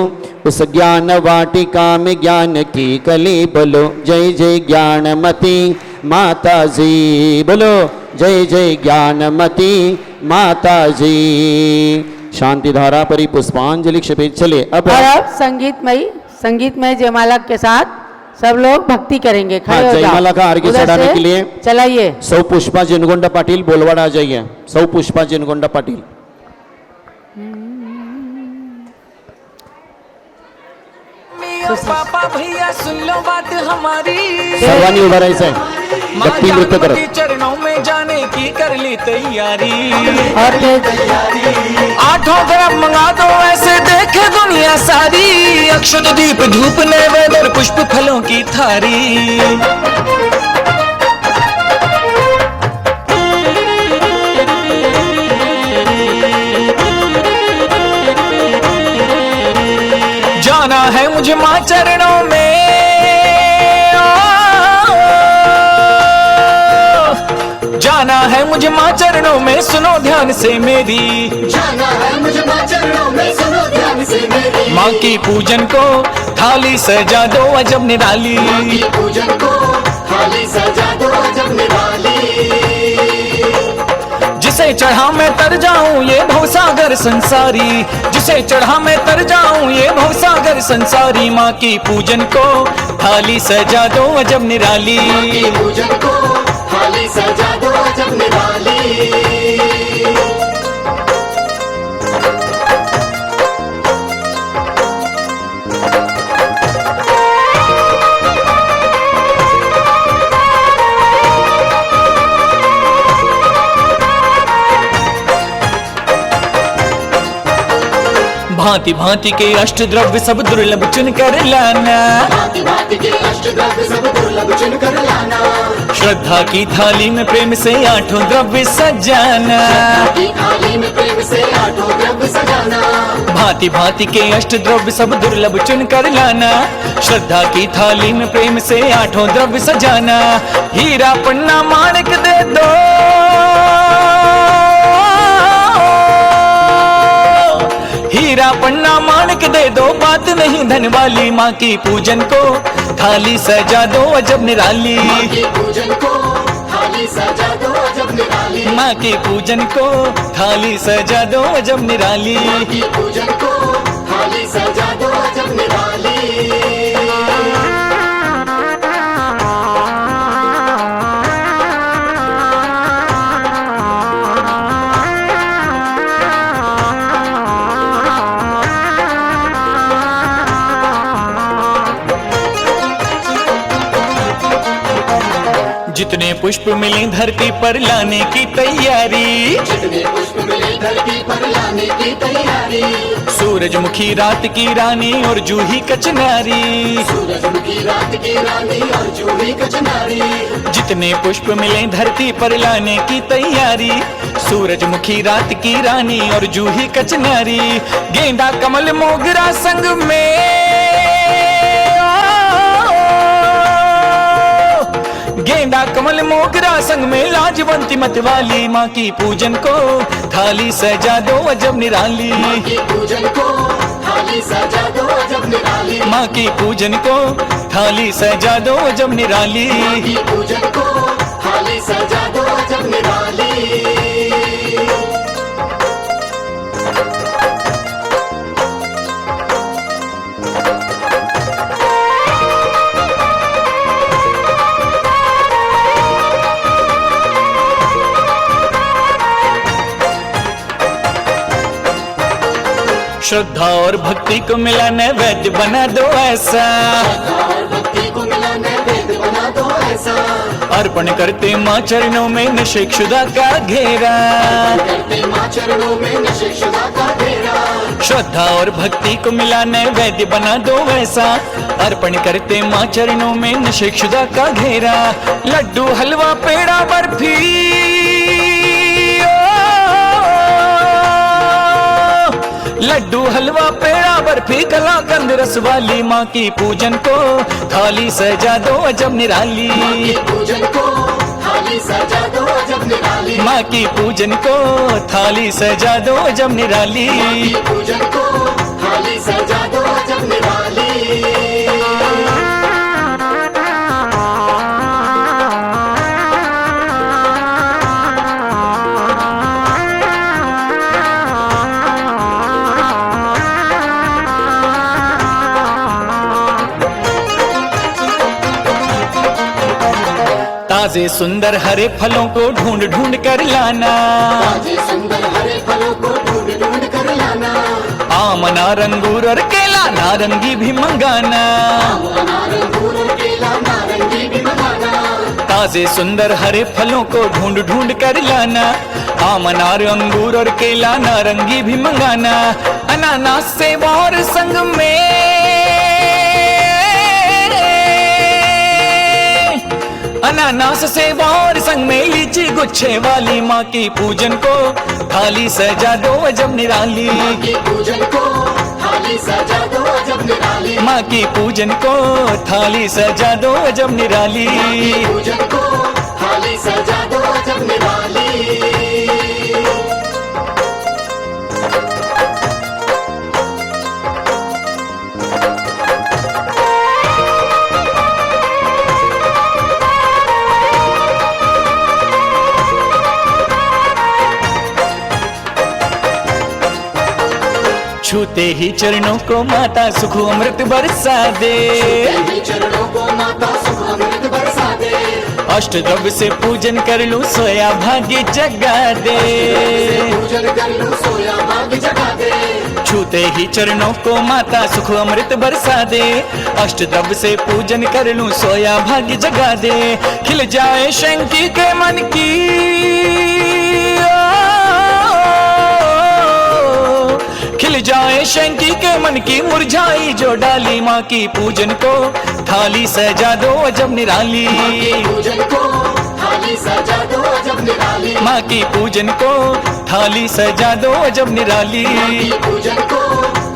उस ज्ञान वाटिका में ज्ञान की कली बोलो। जय जय ज्ञानमती माता जी, बोलो जय जय ज्ञानमती माता जी। शांति धारा परी पुष्पांजलि क्षिपेत। चले अब संगीतमय जयमाला के साथ सब लोग भक्ति करेंगे। खड़े हो जाओ। जयमाला का अर्घ्य चढ़ाने के लिए चलाइए। सौ पुष्पा जिनगोंडा पाटिल बोलवाड़ा आ जाइए। सौ पुष्पा जिनगोंडा पाटिल। पापा भैया सुन लो बात हमारी, सर्वानी उभा रहायचंय, भक्ती नृत्य करत। चरणों में जाने की कर ली तैयारी। 8 ग्राम मंगा दो ऐसे देखे दुनिया सारी। अक्षत दीप धूप नैवेद्य पुष्प फलों की थारी। जाना है मुझे माँ चरणों में, जाना है मुझे माँ चरणों में, सुनो ध्यान से मेरी। जाना है मुझे माँ चरणों में, सुनो ध्यान से मेरी। माँ की पूजन को थाली सजा दो अजब निराली। माँ की पूजन को थाली सजा दो अजब निराली। जिसे चढ़ा मैं तर जाऊं ये भवसागर संसारी, जिसे चढ़ा मैं तर जाऊं ये भवसागर संसारी। माँ की पूजन को थाली सजा दो अजब निराली। माँ की पूजन को थाली सजा दो अजब निराली। भांति भांति के अष्ट द्रव्य सब दुर्लभ चुन कर लाना। भांति भांति के अष्ट द्रव्य सब दुर्लभ चुन कर लाना। श्रद्धा की थाली में प्रेम से 8 द्रव्य सजाना। की थाली में प्रेम से 8 द्रव्य सजाना। भांति भांति के अष्ट द्रव्य सब दुर्लभ चुन कर लाना। श्रद्धा की थाली में प्रेम से 8 द्रव्य सजाना। हीरा पन्ना माणिक दे दो, हीरा पन्ना माणिक दे दो, बात नहीं धन वाली। माँ की पूजन को थाली सजा दो अजब निराली। माँ की पूजन को थाली सजा दो अजब निराली। माँ की पूजन को थाली सजा दो अजब निराली। माँ की पूजन को थाली सजा दो अजब निराली। जितने पुष्प मिले धरती पर लाने की तैयारी, जितने पुष्प मिले धरती पर लाने की तैयारी। सूरजमुखी रात की रानी और जूही कचनारी। सूरजमुखी रात की रानी और जूही कचनारी। जितने पुष्प मिले धरती पर लाने की तैयारी। सूरजमुखी रात की रानी और जूही कचनारी। गेंदा कमल मोगरा संग में, गेंदा कमल मोगरा संग में लाजवंती मतवाली। माँ की पूजन को थाली सजा दो अजब निराली। माँ की पूजन को थाली सजा दो अजब निराली। माँ की पूजन को थाली सजा दो अजब निराली। माँ की पूजन को थाली सजा दो अजब निराली। श्रद्धा और भक्ति को मिला नैवेद्य बना दो ऐसा, और भक्ति को मिला नैवेद्य बना दो ऐसा, अर्पण करते माँ चरणों में नशेक्षुदा का घेरा, करते माँ चरणों में नशेक्षुदा का घेरा। श्रद्धा और भक्ति को मिला नैवेद्य बना दो ऐसा, अर्पण करते माँ चरणों में नशेक्षुदा का घेरा। लड्डू हलवा पेड़ा बर्फी लड्डू हलवा पेड़ा बर्फी कलाकंद रस वाली माँ की पूजन को थाली सजा दो अजब निराली, पूजन को थाली सजा दो अजब निराली, माँ की पूजन को थाली सजा दो अजब निराली। पूजन को थाली सजा दो अजब निराली। ताजे सुंदर हरे फलों को ढूंढ ढूंढ कर लाना, ताजे सुंदर हरे फलों को ढूंढ ढूंढ कर लाना, आम अनार अंगूर और केला नारंगी भी मंगाना, अनार अंगूर और केला नारंगी भी मंगाना। ताजे सुंदर हरे फलों को ढूंढ ढूंढ कर लाना, आम अनार अंगूर और केला नारंगी भी मंगाना। अनानास सेब और संग में अनानास सेब और संग में लीची गुच्छे वाली माँ की पूजन को थाली सजा दो अजब निराली, की पूजन को थाली सजा दो अजब निराली, माँ की पूजन को थाली सजा दो अजब निराली। पूजन को थाली सजा दो अजब निराली। छूते ही चरणों को माता सुख अमृत बरसा दे, चरणों को माता सुख अमृत बरसा दे, अष्टद्रव्य से पूजन कर लूं सोया भाग्य जगा दे, पूजन कर लूं सोया भाग्य जगा दे। छूते ही चरणों को माता सुख अमृत बरसा दे, अष्टद्रव्य से पूजन कर लूं सोया भाग्य जगा दे। खिल जाए शंकी के मन की खिल जाए शंकी के मन की मुरझाई जो डाली, माँ की पूजन को थाली सजा दो अजब निराली, पूजन को थाली सजा दो अजब निराली, माँ की पूजन को थाली सजा दो अजब निराली। पूजन को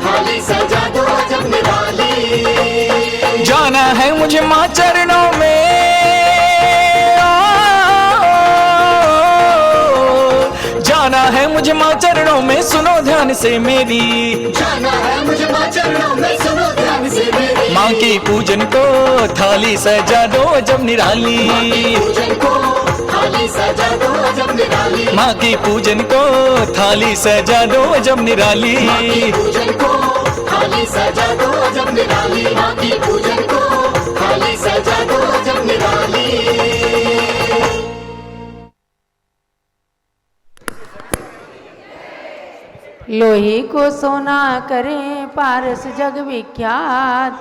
थाली सजा दो अजब निराली। जाना है मुझे माँ चरणों में, जाना है मुझे माँ चरणों में सुनो ध्यान से मेरी, जाना है मुझे माँ चरणों में सुनो ध्यान से मेरी, माँ की पूजन को थाली सजा दो अजब निराली, पूजन को थाली सजा दो अजब निराली, माँ की पूजन को थाली सजा दो अजब निराली। पूजन को थाली सजा दो अजब निराली, माँ की पूजन को थाली सजा दो अजब निराली। लोही को सोना करें पारस जग विख्यात,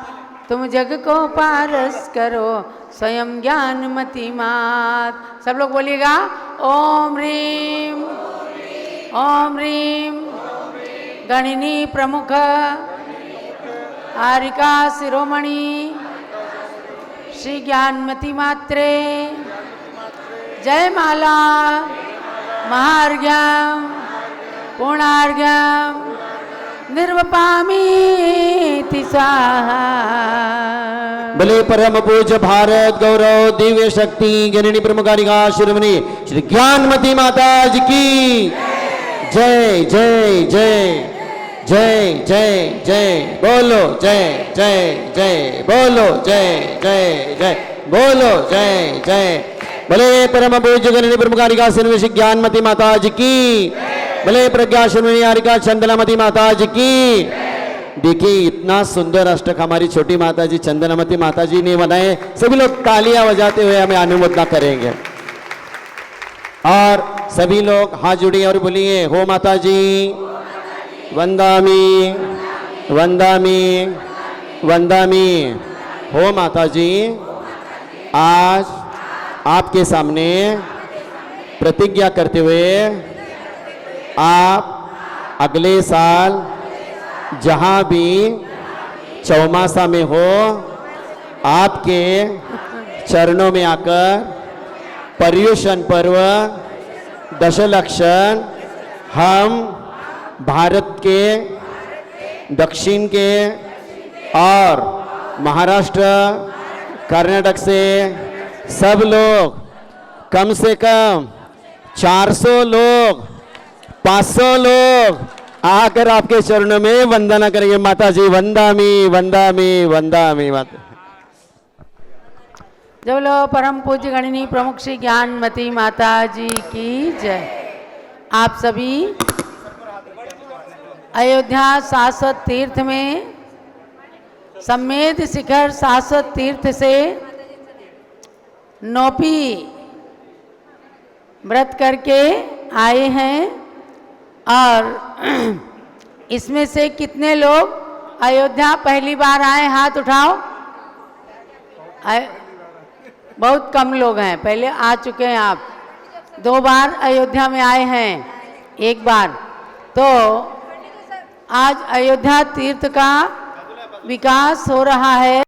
तुम जग को पारस करो स्वयं ज्ञानमती मात। सब लोग बोलिएगा ओम ह्रीम ओम ह्रीम। गणिनी प्रमुख आरिका शिरोमणि श्री ज्ञानमती मात्रे जय माला महार्घ्यम पूर्णार्घ्यम निर्वपामीति स्वाहा। भले परम पूज्य भारत गौरव दिव्य शक्ति ज्ञानी प्रमुखारिका शिरोमणि श्री ज्ञानमती माता जी की जय जय जय जय जय जय। बोलो जय जय जय, बोलो जय जय जय, बोलो जय जय। भले परम पूज्य ज्ञानी प्रमुखारिका शिरोमणि श्री ज्ञानमती माता जी की, भले प्रज्ञा शिरोमणि आरिका चंदनामती माता जी की। देखिए इतना सुंदर अष्टक हमारी छोटी माता जी चंदनामती माता जी ने बनाए। सभी लोग तालियां बजाते हुए हमें अनुमोदना करेंगे और सभी लोग हाथ जोड़िए और बोलिए हो माता जी वंदामि वंदामि वंदामि। हो माता जी, आज आपके सामने प्रतिज्ञा करते हुए आप अगले साल जहाँ भी चौमासा में हो आपके चरणों में आकर पर्युषण पर्व दशलक्षण हम भारत के दक्षिण के और महाराष्ट्र कर्नाटक से सब लोग कम से कम 400 लोग 500 लोग आकर आपके चरणों में वंदना करेंगे। माता जी वंदामि वंदामि वंदामि माता। जब लो परम पूज्य गणिनी प्रमुख श्री ज्ञानमती माता जी की जय। आप सभी अयोध्या शाश्वत तीर्थ में सम्मेद शिखर शाश्वत तीर्थ से नौपी व्रत करके आए हैं और इसमें से कितने लोग अयोध्या पहली बार आए? हाथ उठाओ। बहुत कम लोग हैं, पहले आ चुके हैं आप। 2 बार अयोध्या में आए हैं, 1 बार। तो आज अयोध्या तीर्थ का विकास हो रहा है